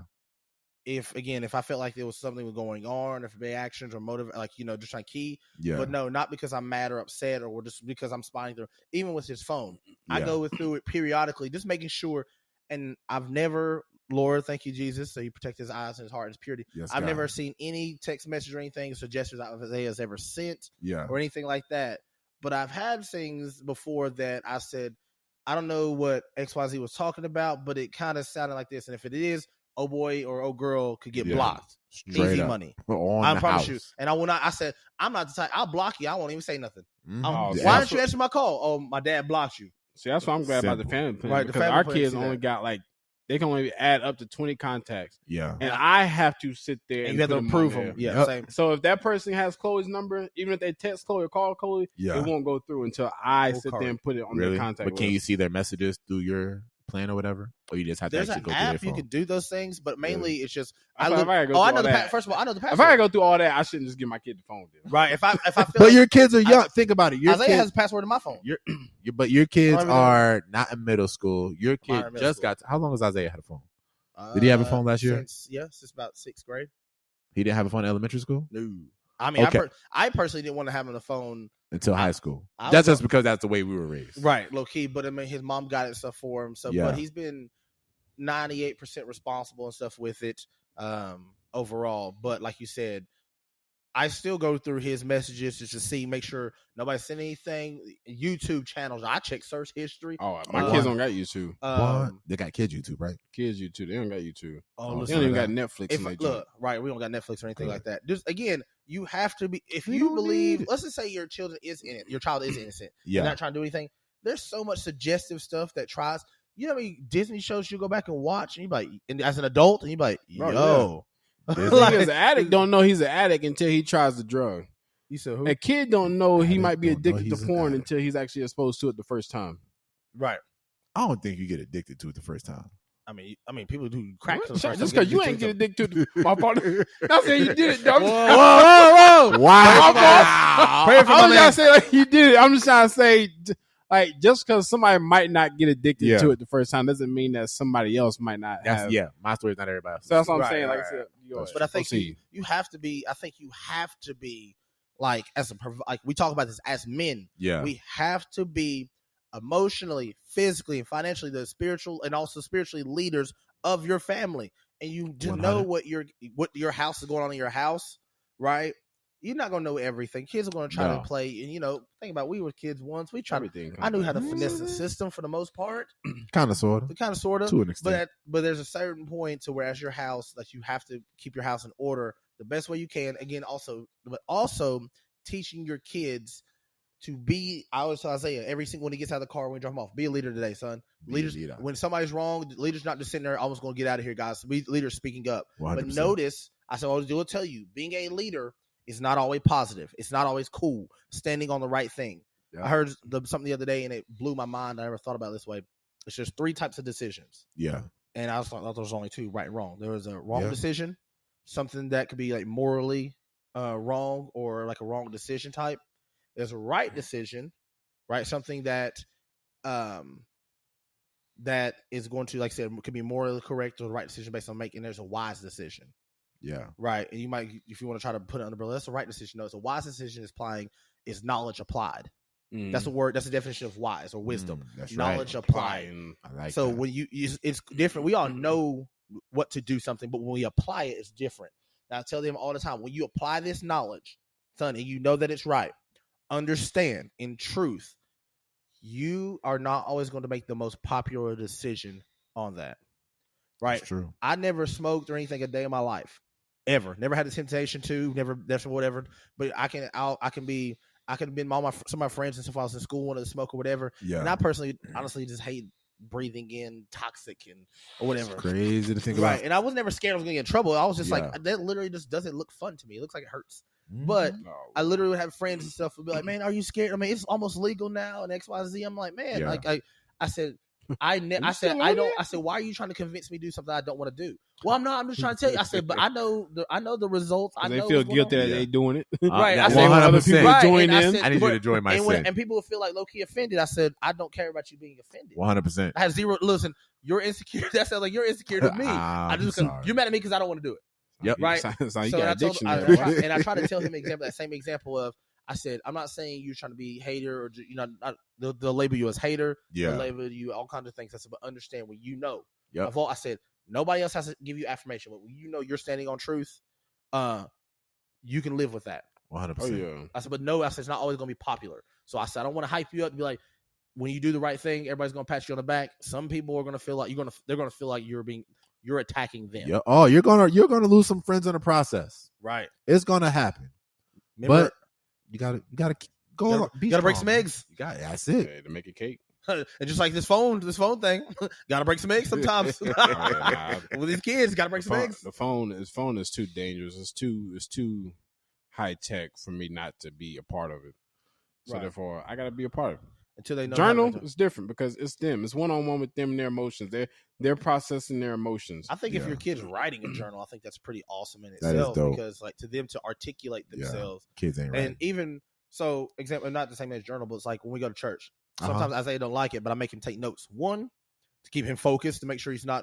Speaker 3: If I felt like there was something was going on, if bad actions or motive, like, just trying to key.
Speaker 1: Yeah.
Speaker 3: But no, not because I'm mad or upset or just because I'm spying through. Even with his phone, I go through it periodically, just making sure. And I've never, Lord, thank you, Jesus, so you protect his eyes and his heart and his purity.
Speaker 1: Yes,
Speaker 3: I've never seen any text message or anything, suggestions Isaiah's ever sent or anything like that. But I've had things before that I said, I don't know what XYZ was talking about, but it kind of sounded like this. And if it is, oh boy or oh girl could get blocked.
Speaker 1: Straight
Speaker 3: easy
Speaker 1: up.
Speaker 3: Money.
Speaker 1: I
Speaker 3: promise you. And I will not. I said, I'm not the type. I'll block you. I won't even say nothing.
Speaker 1: Mm-hmm.
Speaker 3: Why didn't you answer my call? Oh, my dad blocked you.
Speaker 2: See, that's why I'm glad about the family plan.
Speaker 3: Right,
Speaker 2: because our kids only got like they can only add up to 20 contacts.
Speaker 1: Yeah.
Speaker 2: And I have to sit there and
Speaker 3: you have to approve them. Yeah, same.
Speaker 2: So if that person has Chloe's number, even if they text Chloe or call Chloe, it won't go through until I sit there and put it on their contact.
Speaker 1: But can you see their messages through your plan or whatever? Or you just have to actually go through their phone?
Speaker 3: There's an app you can do those things, but mainly it's just
Speaker 2: I know the
Speaker 3: first of all, I know the password.
Speaker 2: If I gotta go through all that, I shouldn't just give my kid the phone. Then.
Speaker 3: Right. If I feel
Speaker 1: but your kids are young. Think about it.
Speaker 3: Isaiah has a password in my phone.
Speaker 1: But your kids are not in middle school. Your kid just got. How long has Isaiah had a phone? Did he have a phone last year?
Speaker 3: Since about 6th grade.
Speaker 1: He didn't have a phone in elementary school?
Speaker 3: No. I mean, okay. I personally didn't want to have him on the phone
Speaker 1: until high school. That's just because that's the way we were raised.
Speaker 3: Right, low key. But I mean, his mom got it stuff for him. So, but he's been 98% responsible and stuff with it overall. But like you said, I still go through his messages just to make sure nobody sent anything. YouTube channels, I check search history.
Speaker 2: Oh, my kids don't got YouTube.
Speaker 1: They got kids YouTube, right?
Speaker 2: Kids YouTube, they don't got YouTube.
Speaker 3: Oh,
Speaker 2: they don't even got Netflix.
Speaker 3: Right, we don't got Netflix or anything like that. Just again, you have to be. If you believe, let's just say your child is innocent. You're not trying to do anything. There's so much suggestive stuff that tries. You know how many Disney shows you go back and watch, and you like, and as an adult, and you like, yo.
Speaker 2: Like, as an addict don't know he's an addict until he tries the drug.
Speaker 3: You said who?
Speaker 2: A kid don't know he might be addicted to porn until he's actually exposed to it the first time.
Speaker 3: Right.
Speaker 1: I don't think you get addicted to it the first time.
Speaker 3: I mean, people do crack
Speaker 2: just because you ain't get addicted to my partner. Not saying you did it.
Speaker 1: Whoa!
Speaker 2: Wow! I'm not saying like you did it. I'm just trying to say. Like, just because somebody might not get addicted to it the first time doesn't mean that somebody else might not have.
Speaker 1: Yeah, my story's not everybody else.
Speaker 2: So that's what I'm saying. Like I said,
Speaker 3: but I think you have to be. I think you have to be like like we talk about this as men.
Speaker 1: Yeah,
Speaker 3: we have to be emotionally, physically, and financially the spiritual and also spiritually leaders of your family, and you just 100. Know what your house is going on in your house, right? You're not gonna know everything. Kids are gonna try to play, and think about we were kids once. We tried everything. I knew how to finesse the system for the most part.
Speaker 1: Kind of, sort
Speaker 3: of,
Speaker 1: to an extent.
Speaker 3: But there's a certain point to where, as your house, that you have to keep your house in order the best way you can. Again, also teaching your kids to be. I always tell Isaiah every single when he gets out of the car when we drop him off, be a leader today, son. Leaders, when somebody's wrong, leaders not just sitting there almost gonna get out of here, guys. Be leaders speaking up. 100%. But notice, I will tell you, being a leader. It's not always positive. It's not always cool. Standing on the right thing. Yeah. I heard something the other day, and it blew my mind. I never thought about it this way. It's just 3 types of decisions.
Speaker 1: Yeah.
Speaker 3: And I thought there was only 2, right and wrong. There was a wrong decision, something that could be like morally wrong or like a wrong decision type. There's a right decision, right? Something that that is going to, like I said, could be morally correct or the right decision based on making. There's a wise decision.
Speaker 1: Yeah.
Speaker 3: Right. And you might, if you want to try to put it under umbrella, that's the right decision. No, it's a wise decision is knowledge applied. That's the word. That's the definition of wise or wisdom.
Speaker 1: That's
Speaker 3: knowledge
Speaker 1: right.
Speaker 3: applied.
Speaker 1: I like
Speaker 3: so
Speaker 1: that.
Speaker 3: when it's different. We all know what to do something, but when we apply it, it's different. Now I tell them all the time, when you apply this knowledge, son, and you know that it's right, understand in truth, you are not always going to make the most popular decision on that. Right.
Speaker 1: That's true.
Speaker 3: I never smoked or anything a day in my life. Ever. Never had the temptation to, never, that's whatever. But I could have been some of my friends and stuff. I was in school, wanted to smoke or whatever.
Speaker 1: Yeah.
Speaker 3: And I personally, honestly, just hate breathing in toxic or whatever.
Speaker 1: It's crazy to think about.
Speaker 3: Right. And I was never scared I was going to get in trouble. I was just like, that literally just doesn't look fun to me. It looks like it hurts. Mm-hmm. But I literally would have friends and stuff who would be like, man, are you scared? I mean, it's almost legal now and X, Y, Z. I'm like, man, like I said, I said, why are you trying to convince me to do something I don't want to do? Well, I'm not. I'm just trying to tell you. I said, but I know the results. I know
Speaker 2: they feel guilty that they doing it.
Speaker 3: Right.
Speaker 2: I said, other people join in.
Speaker 1: I need you to join my sin.
Speaker 3: And people will feel like low key offended. I said, I don't care about you being offended.
Speaker 1: 100%.
Speaker 3: I have zero. Listen, you're insecure. That sounds like you're insecure to me. You're mad at me because I don't want to do it.
Speaker 1: Yep.
Speaker 3: Right.
Speaker 2: So you got addiction.
Speaker 3: And I try to tell him that same example of. I said, I'm not saying you're trying to be hater or, they'll label you as hater.
Speaker 1: Yeah.
Speaker 3: They'll label you all kinds of things. I said, but understand when you know.
Speaker 1: Yep.
Speaker 3: I said, nobody else has to give you affirmation. But when you know you're standing on truth, you can live with that.
Speaker 1: 100%.
Speaker 2: Oh, yeah.
Speaker 3: I said, but no, I said, it's not always going to be popular. So I said, I don't want to hype you up and be like, when you do the right thing, everybody's going to pat you on the back. Some people are going to feel like they're going to feel like you're attacking them.
Speaker 1: Yeah. Oh, you're going to lose some friends in the process.
Speaker 3: Right.
Speaker 1: It's going to happen. You gotta go.
Speaker 3: You gotta break some eggs.
Speaker 1: That's it.
Speaker 2: To make a cake.
Speaker 3: And just like this phone thing, gotta break some eggs sometimes. With these kids, gotta break some eggs.
Speaker 2: The phone is too dangerous. It's too high tech for me not to be a part of it. So therefore, I gotta be a part of it.
Speaker 3: Until they know
Speaker 2: journal is different because it's them. It's one-on-one with them and their emotions. They're processing their emotions.
Speaker 3: I think if your kid's writing a journal, I think that's pretty awesome in itself because like to them to articulate themselves.
Speaker 1: Kids ain't right.
Speaker 3: And even so, example, not the same as journal, but it's like when we go to church. Sometimes Isaiah don't like it, but I make him take notes. One, to keep him focused, to make sure he's not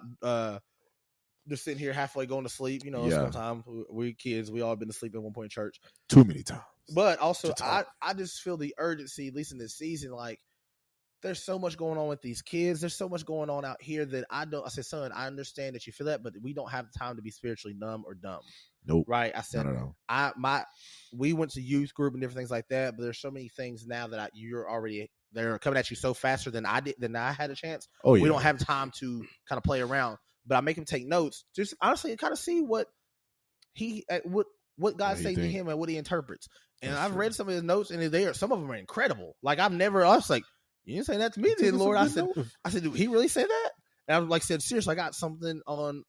Speaker 3: just sitting here halfway going to sleep. Sometimes we kids, we all been asleep at one point in church.
Speaker 1: Too many times.
Speaker 3: But also, I just feel the urgency, at least in this season, like there's so much going on with these kids. There's so much going on out here that I said, son, I understand that you feel that, but we don't have time to be spiritually numb or dumb.
Speaker 1: Nope.
Speaker 3: Right? I said, we went to youth group and different things like that, but there's so many things now that they're coming at you so faster than I had a chance.
Speaker 1: Oh, yeah.
Speaker 3: We don't have time to kind of play around, but I make him take notes, just honestly kind of see what God saying to him and what he interprets. And I've read some of his notes, and some of them are incredible. Like I was like, you didn't say that to me, did Lord? I said, did he really say that? And I was like, seriously, I got something on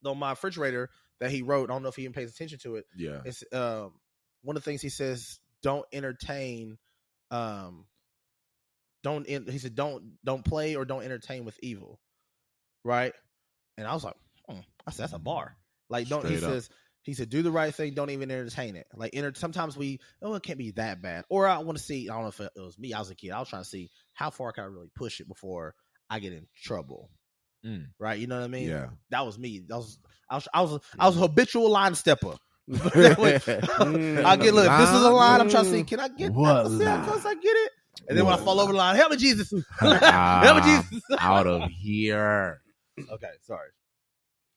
Speaker 3: my refrigerator that he wrote. I don't know if he even pays attention to it.
Speaker 1: Yeah.
Speaker 3: It's one of the things he says, don't entertain. He said, don't play or don't entertain with evil. Right. And I was like, I said, that's a bar. Like, he said, do the right thing. Don't even entertain it. Like, sometimes it can't be that bad. Or I want to see, I don't know if it was me. I was a kid. I was trying to see how far can I really push it before I get in trouble. Right. You know what I mean?
Speaker 1: Yeah.
Speaker 3: That was me. I was a habitual line stepper. I get, look, this is a line I'm trying to see. Can I get that? See how close I get it? And then when I fall over the line, help me, Jesus. Help me, Jesus.
Speaker 1: Out of here.
Speaker 3: Okay. Sorry.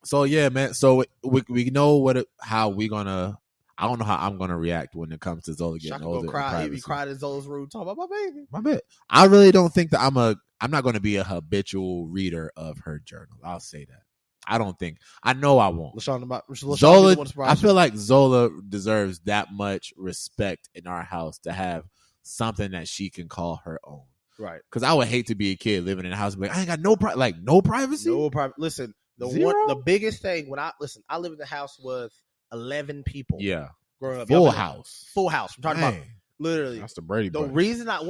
Speaker 1: So yeah, man. So we know how we gonna. I don't know how I'm gonna react when it comes to Zola getting older.
Speaker 3: He cried in Zola's room talking about my baby.
Speaker 1: My bad. I really don't think that I'm not gonna be a habitual reader of her journal. I'll say that. I don't think. I know I won't. Zola. I feel like Zola deserves that much respect in our house to have something that she can call her own.
Speaker 3: Right.
Speaker 1: Because I would hate to be a kid living in a house and be like, I ain't got no privacy.
Speaker 3: No privacy. Listen. The biggest thing I lived in the house with 11 people.
Speaker 1: Yeah,
Speaker 3: growing up,
Speaker 1: full house.
Speaker 3: I'm talking about literally.
Speaker 2: That's the Brady.
Speaker 3: Reason I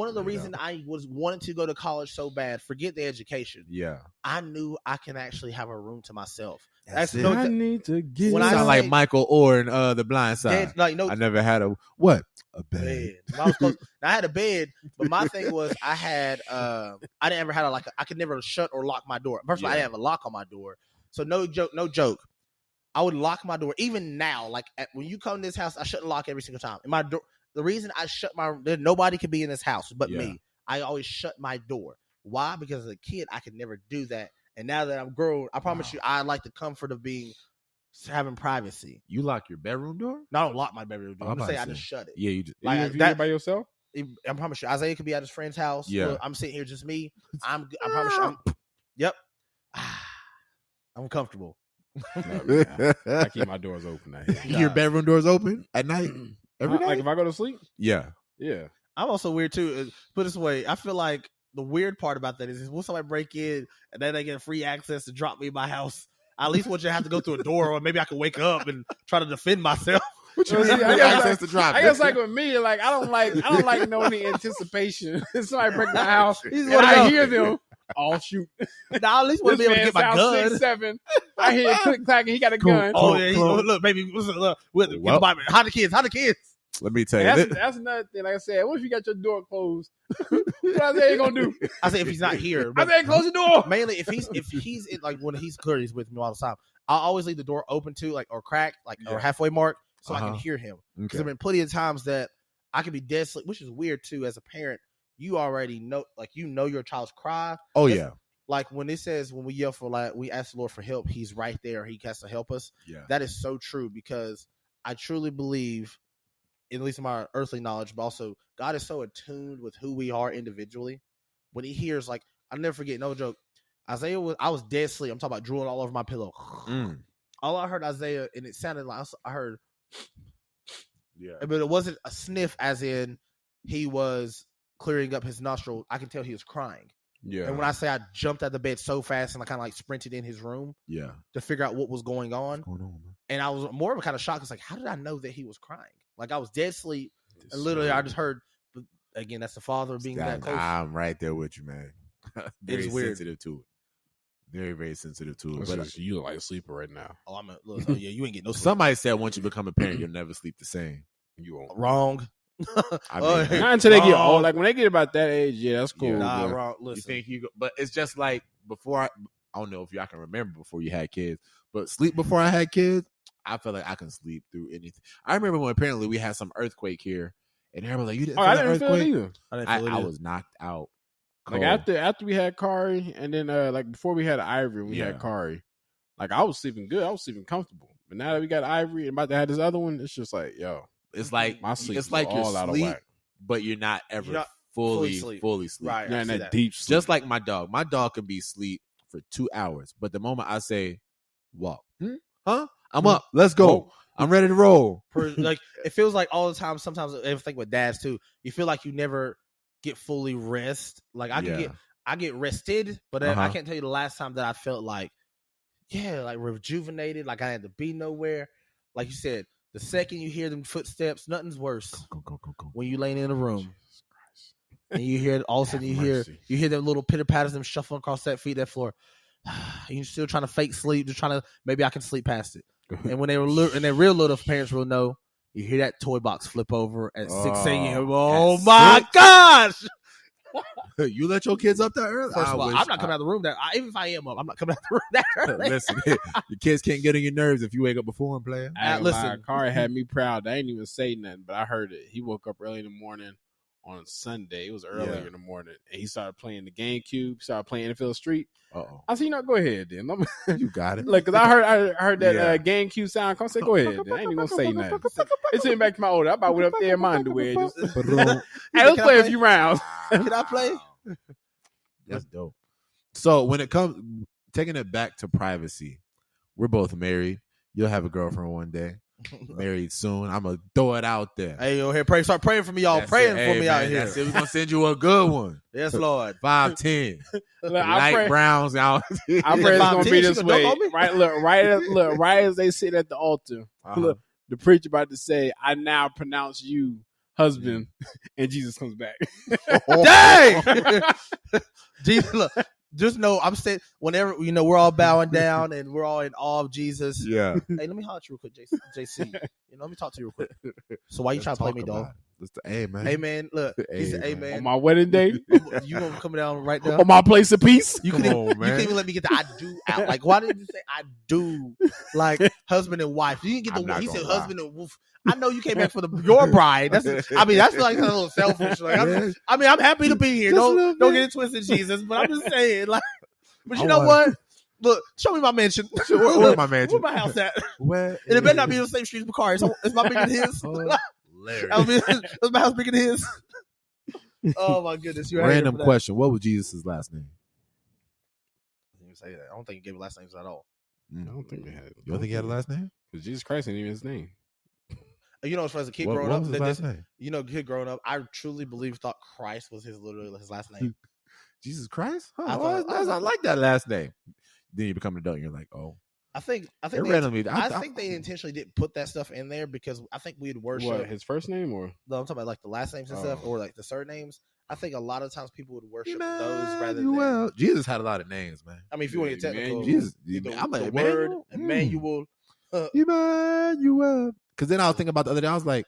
Speaker 3: was wanting to go to college so bad, forget the education.
Speaker 1: Yeah,
Speaker 3: I knew I can actually have a room to myself.
Speaker 2: I need to get.
Speaker 1: When I sound like Michael Orr in The Blind Side.
Speaker 3: I
Speaker 1: never had a bed.
Speaker 3: I had a bed, but my thing was I didn't ever have I could never shut or lock my door. First of all, I didn't have a lock on my door. So no joke. I would lock my door. Even now, like when you come to this house, I shouldn't lock every single time. And my door, the reason I shut nobody could be in this house but me. I always shut my door. Why? Because as a kid, I could never do that. And now that I'm grown, I promise you, I like the comfort of having privacy.
Speaker 1: You lock your bedroom door?
Speaker 3: No, I don't lock my bedroom door. I'm gonna say I just shut it.
Speaker 1: Yeah, you just
Speaker 2: like that by yourself.
Speaker 3: I promise you, Isaiah could be at his friend's house.
Speaker 1: Yeah,
Speaker 3: look, I'm sitting here just me. I promise you. Yep. I'm comfortable.
Speaker 2: No, I keep my doors open.
Speaker 1: Your bedroom doors open at night every night?
Speaker 2: Like if I go to sleep?
Speaker 1: Yeah.
Speaker 3: I'm also weird too. Put it this way, I feel like the weird part about that is when somebody break in and then they get free access to drop me in my house, I at least want you to have to go through a door, or maybe I can wake up and try to defend myself.
Speaker 2: I guess like with me, like I don't like no any anticipation. Somebody break my house and I hear them. I'll shoot.
Speaker 3: Now at least want to be able to get my gun.
Speaker 2: 6'7". I hear it click clack and he got a gun.
Speaker 3: Oh yeah, look, baby, how the kids?
Speaker 1: Let me tell you,
Speaker 2: that's another thing. Like I said, what if you got your door closed? What I say you gonna do?
Speaker 3: I say if he's not here.
Speaker 2: I say close the door.
Speaker 3: Mainly if he's in, like when he's clear, he's with me all the time. I'll always leave the door open too, like or crack, like or halfway mark, so I can hear him. Because there've been plenty of times that I could be dead asleep, which is weird too. As a parent, you already know, like your child's cry.
Speaker 1: Oh yeah.
Speaker 3: Like when it says when we yell for we ask the Lord for help, He's right there. He has to help us.
Speaker 1: Yeah, that
Speaker 3: is so true because I truly believe, at least in my earthly knowledge, but also God is so attuned with who we are individually. When He hears, like, I'll never forget, no joke, Isaiah I was dead asleep. I'm talking about drooling all over my pillow. All I heard Isaiah, and it sounded like I heard, but it wasn't a sniff, as in he was clearing up his nostril, I can tell he was crying.
Speaker 2: Yeah.
Speaker 3: And when I say I jumped out of the bed so fast and I kind of like sprinted in his room to figure out what was going on.
Speaker 1: What's going on, man?
Speaker 3: And I was more of a kind of shocked. It's like, how did I know that he was crying? Like I was dead asleep. And literally I just heard, again, that's the father being that close.
Speaker 1: I'm right there with you, man. Very
Speaker 3: It's weird.
Speaker 1: sensitive to it. Very, very sensitive to it.
Speaker 2: But you look like a sleeper right now.
Speaker 3: Oh, oh yeah, you ain't getting no sleep.
Speaker 1: Somebody said once you become a parent, you'll never sleep the same.
Speaker 2: You won't.
Speaker 3: Wrong.
Speaker 1: I mean,
Speaker 2: not until they get old. Like when they get about that age, yeah, that's cool.
Speaker 3: Nah, wrong. Listen.
Speaker 1: You think you go, but it's just like before I don't know if y'all can remember before you had kids, but sleep before I had kids, I feel like I can sleep through anything. I remember when apparently we had some earthquake here, and everybody was like, you didn't feel
Speaker 2: I
Speaker 1: the
Speaker 2: didn't
Speaker 1: earthquake?
Speaker 2: feel it either.
Speaker 1: I was knocked out.
Speaker 2: Like after we had Kari, and then like before we had Ivory, we had Kari. Like I was sleeping good, I was sleeping comfortable. But now that we got Ivory and about to have this other one, it's just like, yo,
Speaker 1: it's like
Speaker 2: my sleep.
Speaker 1: It's like
Speaker 2: all
Speaker 1: you're
Speaker 2: out
Speaker 1: asleep,
Speaker 2: of whack.
Speaker 1: But you're not ever fully sleep.
Speaker 3: Right,
Speaker 2: you're in that deep sleep.
Speaker 1: Just like my dog can be asleep for 2 hours, but the moment I say walk, I'm up, let's go. Whoa. I'm ready to roll.
Speaker 3: Like it feels like all the time. Sometimes I think with dads too, you feel like you never get fully rest. Like I get rested, but I can't tell you the last time that I felt like rejuvenated, like I had to be nowhere. Like you said, the second you hear them footsteps, nothing's worse
Speaker 1: go.
Speaker 3: When you laying in a room and you hear all of a sudden you hear them little pitter patters, them shuffling across that floor. You're still trying to fake sleep, just trying to maybe I can sleep past it. And when they were and they're real little, parents will know. You hear that toy box flip over at 6 a.m. Oh my gosh!
Speaker 1: You let your kids up that early?
Speaker 3: First of all, I'm not coming out of the room even if I am up, I'm not coming out of the room that early.
Speaker 1: Listen, your kids can't get on your nerves if you wake up before them, player.
Speaker 2: Listen, Kari had me proud. I ain't even say nothing, but I heard it. He woke up early in the morning on Sunday. It was earlier in the morning, and he started playing the GameCube. Started playing NFL Street. I said, go ahead then.
Speaker 1: You got it.
Speaker 2: Look, because I heard that GameCube sound. Come say, go ahead. Then. I ain't even gonna say nothing. It's sitting back to my older. I about went up there in my underwear. Hey, let's play a few rounds.
Speaker 3: Can I play?
Speaker 1: That's dope. So when it comes taking it back to privacy, we're both married. You'll have a girlfriend one day. Married soon. I'm gonna throw it out there.
Speaker 3: Hey, yo, here, start praying for me, y'all. Praying for me out here.
Speaker 1: That's it. We're gonna send you a good one.
Speaker 3: Yes, Lord.
Speaker 1: 5'10", light browns out.
Speaker 2: I pray it's gonna be this way. Right, look, right as they sit at the altar. Look, the preacher about to say, "I now pronounce you husband," and Jesus comes back.
Speaker 3: Dang! Jesus, look. Just know I'm saying whenever we're all bowing down and we're all in awe of Jesus.
Speaker 1: Yeah.
Speaker 3: Hey, let me holler at you real quick, JC. Let me talk to you real quick. So why you trying to play me, dog?
Speaker 1: Hey man.
Speaker 3: Hey man, look. He said, "Hey man."
Speaker 2: On my wedding day,
Speaker 3: you gonna come down right now?
Speaker 2: On my place of peace.
Speaker 3: You can even let me get the "I do" out. Like, why did you say "I do"? Like husband and wife. You didn't get the. He said husband and wolf. I know you came back for your bride. That's like kind of a little selfish. Like, I'm happy to be here. Don't get it twisted, Jesus. But I'm just saying, like, but you know what? Look, show me my mansion.
Speaker 1: Where's my mansion?
Speaker 3: Where's my house at?
Speaker 1: Where?
Speaker 3: And it better not be in the same street as Bakari. So is my bigger than his? Is my house bigger than his? Oh my goodness!
Speaker 1: Random question: what was Jesus' last name?
Speaker 3: I didn't even say that. I don't think he gave last names at all.
Speaker 2: I don't think he had.
Speaker 1: You don't think he had a last name?
Speaker 2: Because Jesus Christ ain't even his name.
Speaker 3: As a kid growing up,
Speaker 1: kid
Speaker 3: growing up, I truly thought Christ was his last name.
Speaker 1: Jesus Christ? Huh, I like that last name. Then you become an adult and you're like, oh.
Speaker 3: I think they intentionally didn't put that stuff in there because I think we'd worship.
Speaker 2: What, his first name or?
Speaker 3: No, I'm talking about like the last names and stuff or like the surnames. I think a lot of times people would worship those rather than.
Speaker 1: Jesus had a lot of names, man.
Speaker 3: I mean, if you want to get technical,
Speaker 1: Jesus,
Speaker 3: I'm like, word, Emmanuel.
Speaker 1: Emmanuel. Because then I was thinking about the other day, I was like,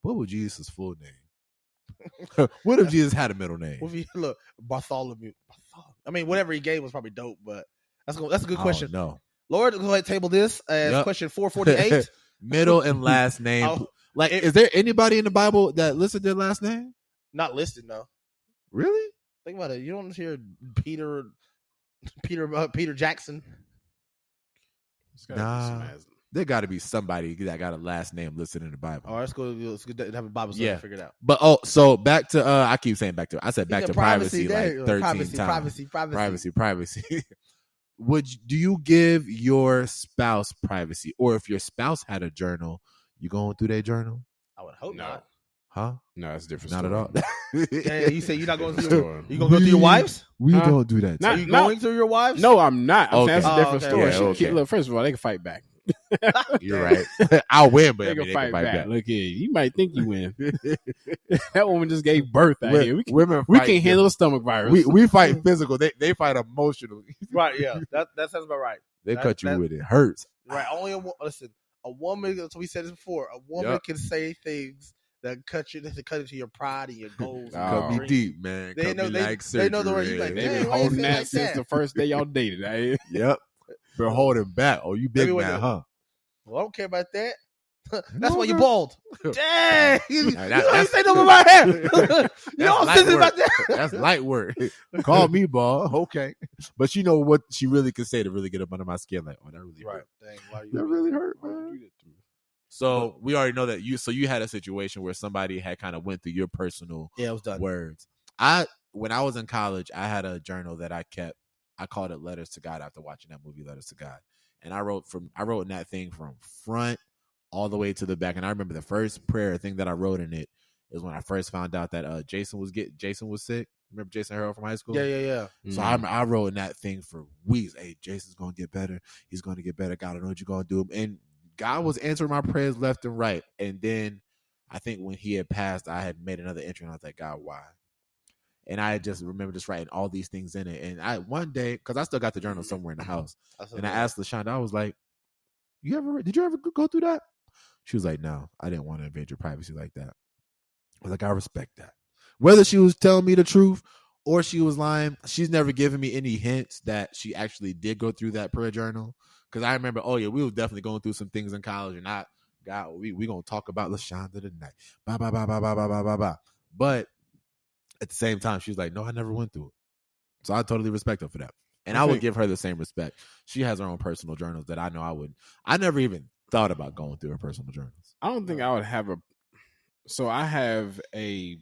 Speaker 1: what would Jesus' full name? What if Jesus had a middle name?
Speaker 3: Look, Bartholomew. I mean, whatever he gave was probably dope, but that's a good question.
Speaker 1: No,
Speaker 3: Lord, go ahead and table this as question 448.
Speaker 1: Middle and last name. Is there anybody in the Bible that listed their last name?
Speaker 3: Not listed, no.
Speaker 1: Really?
Speaker 3: Think about it. You don't hear Peter Jackson.
Speaker 1: Nah. There got to be somebody that got a last name listed in the Bible.
Speaker 3: Oh, that's good. It's good to have a Bible study figured out.
Speaker 1: But so back to I keep saying back to. I said back to privacy like 13 times. Privacy. Do you give your spouse privacy, or if your spouse had a journal, you going through their journal?
Speaker 3: I would hope not.
Speaker 1: Huh?
Speaker 2: No, that's a different.
Speaker 1: Not
Speaker 2: story.
Speaker 1: at all.
Speaker 3: Yeah, you say you're not going through your, you gonna go through your wives?
Speaker 1: We don't do that.
Speaker 3: Are you going through your wives?
Speaker 2: No, I'm not. I'm saying that's a different story.
Speaker 1: Yeah, okay.
Speaker 2: Look, first of all, they can fight back.
Speaker 1: You're right. I'll win, but
Speaker 2: they can fight back. Look here, you might think you win. That woman just gave birth out here. We can handle the stomach virus.
Speaker 1: We fight physical. They fight emotional.
Speaker 3: Right? Yeah, that sounds about right.
Speaker 1: They cut you with it. Hurts.
Speaker 3: Right. Only a woman. So we said this before. A woman can say things that cut into your pride and your goals.
Speaker 1: Cut me deep, man.
Speaker 3: They know they know the word. You like,
Speaker 2: they've been holding that since the first day y'all dated.
Speaker 1: Yep. Been holding back. Oh, you big man, huh?
Speaker 3: Well, I don't care about that. That's why you're bald. Dang! You don't say nothing about hair. You don't say about that.
Speaker 1: That's light work. Call me bald. Okay. But you know what she really could say to really get up under my skin? Like, oh, that really hurt.
Speaker 3: Dang, why
Speaker 1: that really hurt, man. So we already know that you had a situation where somebody had kind of went through your personal
Speaker 3: it was done.
Speaker 1: words. When I was in college, I had a journal that I kept. I called it Letters to God after watching that movie Letters to God. And I wrote in that thing from front all the way to the back. And I remember the first prayer thing that I wrote in it is when I first found out that Jason was sick. Remember Jason Harrell from high school?
Speaker 3: Yeah.
Speaker 1: So I wrote in that thing for weeks. Hey, Jason's gonna get better. He's gonna get better. God, I know what you're gonna do. And God was answering my prayers left and right. And then I think when he had passed, I had made another entry and I was like, God, why? And I just remember just writing all these things in it. And I one day, because I still got the journal somewhere in the house, and I asked LaShonda, I was like, did you ever go through that? She was like, no, I didn't want to invade your privacy like that. I was like, I respect that. Whether she was telling me the truth or she was lying, she's never given me any hints that she actually did go through that prayer journal. Because I remember, we were definitely going through some things in college, and we going to talk about LaShonda tonight. Bye, bye, bye, bye, bye, bye, bye, bye, bye. But at the same time, she was like, no, I never went through it. So I totally respect her for that. And I would give her the same respect. She has her own personal journals that I know I wouldn't. I never even thought about going through her personal journals.
Speaker 2: I don't think I would have so I have a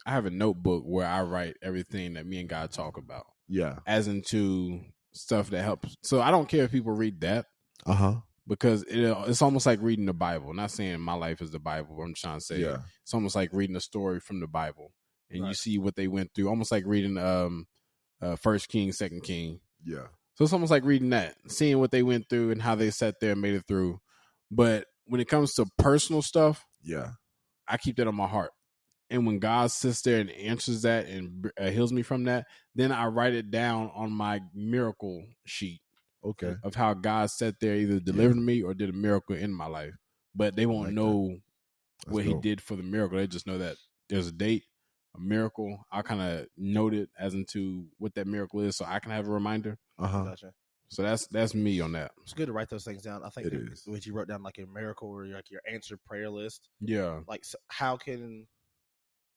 Speaker 2: notebook where I write everything that me and God talk about.
Speaker 1: Yeah.
Speaker 2: As into stuff that helps. So I don't care if people read that.
Speaker 1: Uh-huh.
Speaker 2: Because it's almost like reading the Bible. I'm not saying my life is the Bible. I'm trying to say it's almost like reading a story from the Bible. And you see what they went through, almost like reading First King, Second King.
Speaker 1: Yeah.
Speaker 2: So it's almost like reading that, seeing what they went through and how they sat there and made it through. But when it comes to personal stuff, I keep that on my heart. And when God sits there and answers that and heals me from that, then I write it down on my miracle sheet.
Speaker 1: Okay.
Speaker 2: Of how God sat there, either delivered me or did a miracle in my life. But they won't know what he did for the miracle. They just know that there's a date, a miracle. I kind of note it as into what that miracle is, so I can have a reminder.
Speaker 3: Gotcha.
Speaker 2: So that's me on that.
Speaker 3: It's good to write those things down. I think
Speaker 1: it is.
Speaker 3: When you wrote down like a miracle or like your answered prayer list.
Speaker 2: Yeah.
Speaker 3: Like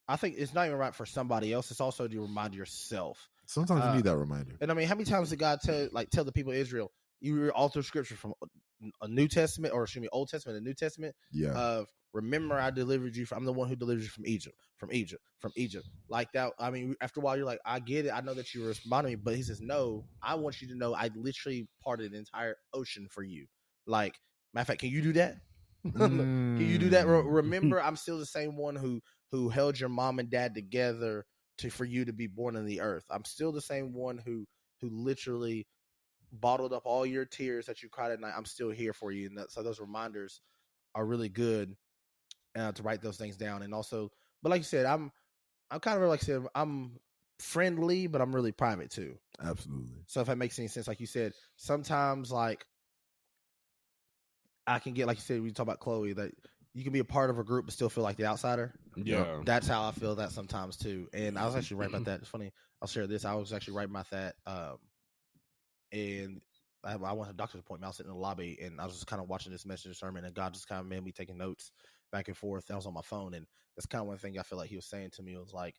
Speaker 3: I think it's not even right for somebody else. It's also to remind yourself.
Speaker 1: Sometimes you need that reminder.
Speaker 3: And I mean, how many times did God tell the people of Israel, you read all through scripture from a New Testament, or excuse me, Old Testament and New Testament?
Speaker 1: Yeah.
Speaker 3: Of remember, I delivered you I'm the one who delivered you from Egypt. Like that. I mean, after a while, you're like, I get it. I know that you responded to me, but he says, no, I want you to know I literally parted an entire ocean for you. Like, matter of fact, can you do that? Can you do that? Remember, I'm still the same one who held your mom and dad together for you to be born in the earth. I'm still the same one who literally bottled up all your tears that you cried at night. I'm still here for you. And so those reminders are really good to write those things down. And also, but like you said, I'm kind of like I said, I'm friendly, but I'm really private too.
Speaker 1: Absolutely.
Speaker 3: So if that makes any sense, like you said, sometimes like I can get, like you said, we talk about Chloe, that you can be a part of a group but still feel like the outsider.
Speaker 2: Yeah.
Speaker 3: That's how I feel that sometimes too. And I was actually right about that. It's funny. I'll share this. I was actually right about that. And I went to a doctor's appointment. I was sitting in the lobby and I was just kind of watching this message sermon, and God just kind of made me taking notes back and forth. I was on my phone, and that's kind of one thing I feel like he was saying to me. It was like,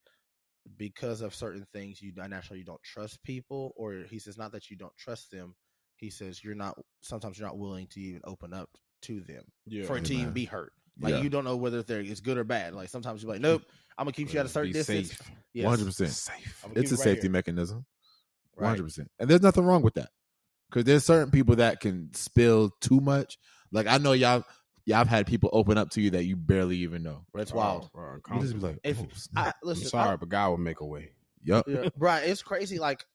Speaker 3: because of certain things, you don't trust people, or he says, not that you don't trust them. He says, sometimes you're not willing to even open up to them for it to even be hurt. Like, you don't know whether it's good or bad. Like, sometimes you're like, nope, I'm going to keep you at a certain distance.
Speaker 2: Safe.
Speaker 3: Yes.
Speaker 1: 100%.
Speaker 2: Safe.
Speaker 1: It's a safety mechanism. 100%.
Speaker 3: Right.
Speaker 1: And there's nothing wrong with that. Because there's certain people that can spill too much. Like, I know y'all, I've had people open up to you that you barely even know.
Speaker 3: That's wild.
Speaker 1: You just be like,
Speaker 2: listen, I'm sorry, but God will make a way.
Speaker 1: Yep.
Speaker 3: Yeah, bro, it's crazy. Like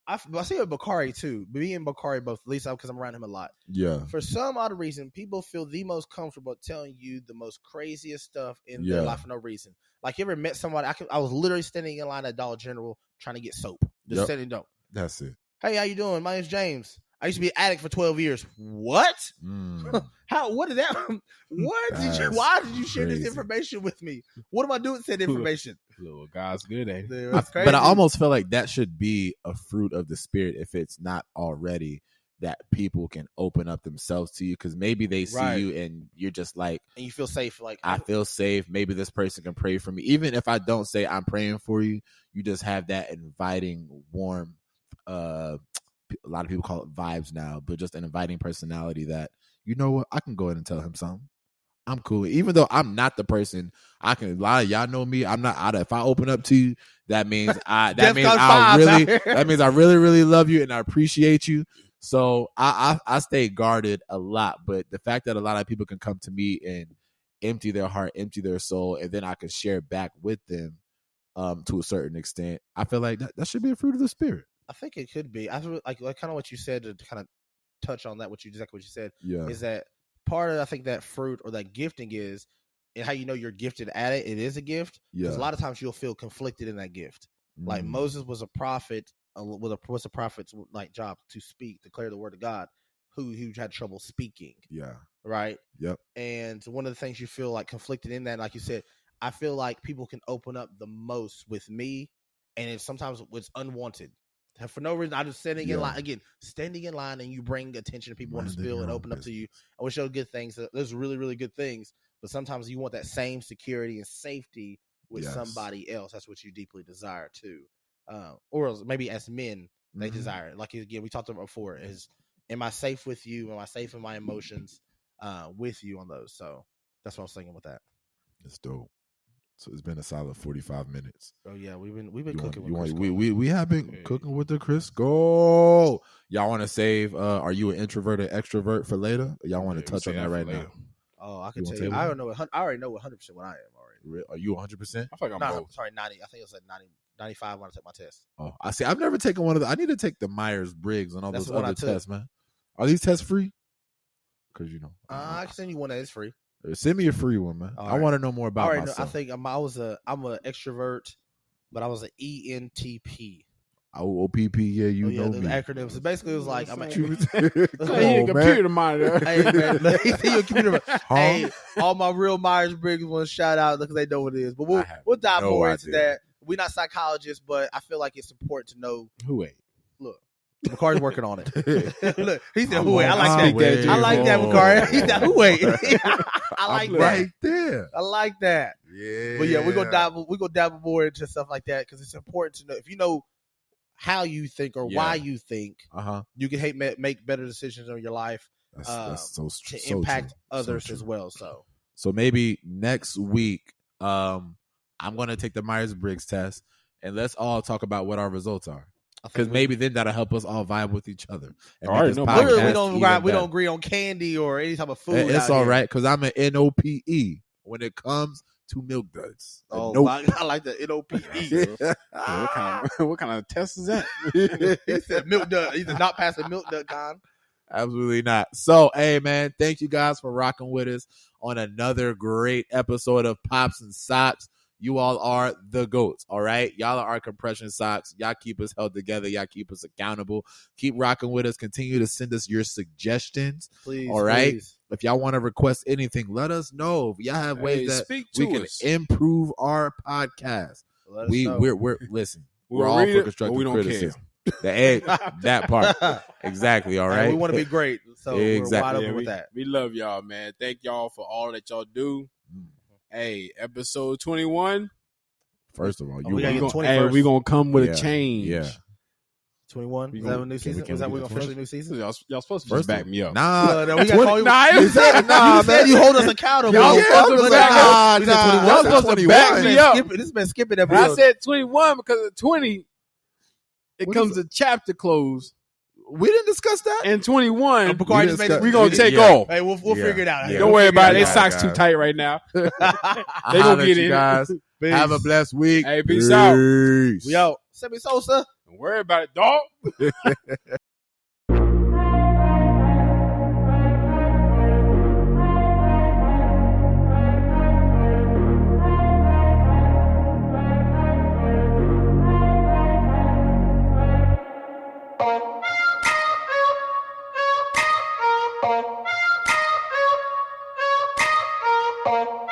Speaker 3: I see it with Bakari too. Me and Bakari both, at least because I'm around him a lot.
Speaker 1: Yeah.
Speaker 3: For some odd reason, people feel the most comfortable telling you the most craziest stuff in their life for no reason. Like, you ever met somebody? I was literally standing in line at Dollar General trying to get soap. Just standing dope.
Speaker 1: That's it.
Speaker 3: Hey, how you doing? My name's James. I used to be an addict for 12 years. What? How? What is that? Why did you share this information with me? What am I doing with that information?
Speaker 2: Little God's good, ain't it?
Speaker 1: But I almost feel like that should be a fruit of the Spirit if it's not already, that people can open up themselves to you, because maybe they see you and you're just like,
Speaker 3: and you feel safe. Like,
Speaker 1: I feel safe. Maybe this person can pray for me. Even if I don't say I'm praying for you, you just have that inviting, warm, a lot of people call it vibes now, but just an inviting personality that, you know what, I can go ahead and tell him something. I'm cool. Even though I'm not the person, I can, a lot of y'all know me. I'm not, if I open up to you, that means I really, really love you and I appreciate you. So I stay guarded a lot, but the fact that a lot of people can come to me and empty their heart, empty their soul, and then I can share back with them to a certain extent, I feel like that should be a fruit of the Spirit.
Speaker 3: I think it could be. I feel like kind of what you said, to kind of touch on that, exactly what you said, is that part of, I think, that fruit or that gifting is, and how you know you're gifted at it, it is a gift. Because a lot of times you'll feel conflicted in that gift. Like Moses was a prophet, what's a prophet's like job? To speak, declare the word of God, who had trouble speaking. Yeah. Right? Yep. And one of the things you feel like conflicted in that, like you said, I feel like people can open up the most with me, and it's sometimes it's unwanted. For no reason, I'm just standing in line, and you bring attention to people want to spill and open up to you. I wish there were good things. There's really, really good things, but sometimes you want that same security and safety with somebody else. That's what you deeply desire too, or maybe as men they desire. Like, again, we talked about before: is, am I safe with you? Am I safe in my emotions with you on those? So that's what I was thinking with that.
Speaker 1: That's dope. So it's been a solid 45 minutes.
Speaker 3: Oh yeah, we've been cooking with
Speaker 1: Crisco. We have been cooking with the Crisco. Y'all want to save? Are you an introvert or extrovert for later? Or y'all want to touch on that right now?
Speaker 3: Oh, I can tell you. I don't know. I already know 100% what I am already.
Speaker 1: Are you 100%?
Speaker 2: I feel like I'm both.
Speaker 3: Sorry, 90. I think it was like 90, 95 when I took my test.
Speaker 1: Oh, I see. I've never taken one of the. I need to take the Myers-Briggs and all those other tests, man. Are these tests free? Because
Speaker 3: I can send you one that is free.
Speaker 1: Send me a free one, man. I want to know more about myself.
Speaker 3: I think I'm an extrovert, but I was an ENTP.
Speaker 1: OPP, yeah, know
Speaker 3: the
Speaker 1: me.
Speaker 3: acronyms. So basically, it was like I'm a
Speaker 2: computer monitor.
Speaker 3: Hey, man, your computer. Hey, all my real Myers-Briggs ones, shout out because they know what it is. But we'll dive more into that. We're not psychologists, but I feel like it's important to know
Speaker 2: who ain't.
Speaker 3: Look. Macari's working on it. Look, he said, "Who ain't?" I like that. I like that, Macari. He said, "Who ain't?" I like that.
Speaker 1: Right there.
Speaker 3: I like that.
Speaker 1: Yeah.
Speaker 3: But yeah, we're gonna dive more into stuff like that because it's important to know. If you know how you think or why you think, you can make better decisions in your life.
Speaker 1: That's so
Speaker 3: to impact others as well.
Speaker 1: So maybe next week, I'm gonna take the Myers-Briggs test, and let's all talk about what our results are. Because maybe then that'll help us all vibe with each other. And
Speaker 3: we don't agree on candy or any type of food.
Speaker 1: It's all right because I'm an NOPE when it comes to milk duds.
Speaker 3: I like the NOPE.
Speaker 2: What kind of test is that?
Speaker 3: He said milk dud. He did not pass the milk dud con.
Speaker 1: Absolutely not. So, hey, man, thank you guys for rocking with us on another great episode of Pops and Socks. You all are the GOATs, all right? Y'all are our compression socks. Y'all keep us held together. Y'all keep us accountable. Keep rocking with us. Continue to send us your suggestions,
Speaker 3: please.
Speaker 1: All right? Please. If y'all want to request anything, let us know. If y'all have ways that we can improve our podcast. We're listen. We're all for constructive criticism. That part. Exactly, all right?
Speaker 3: We want to be great, so we're wide open with that.
Speaker 2: We love y'all, man. Thank y'all for all that y'all do. Hey, episode 21.
Speaker 1: First of all,
Speaker 2: we're going to come with a change.
Speaker 1: Yeah.
Speaker 3: 21? Is that a new season? Is that we're going to officially new season?
Speaker 2: Y'all supposed to just back me up.
Speaker 1: Nah.
Speaker 3: We got to call you. You said you hold us accountable.
Speaker 2: Y'all supposed to back me up.
Speaker 3: This has been skipping episodes.
Speaker 2: I said 21 because of 20, it comes a chapter close.
Speaker 1: We didn't discuss that.
Speaker 2: And 21,
Speaker 3: We're going
Speaker 2: to take off.
Speaker 3: Hey, we'll figure it out.
Speaker 2: Yeah. Don't worry about it. Their socks too tight right now. They gonna get in.
Speaker 1: Guys. Have a blessed week.
Speaker 2: Hey, peace out.
Speaker 3: We out. Sammy Sosa.
Speaker 2: Don't worry about it, dog.
Speaker 4: Bye.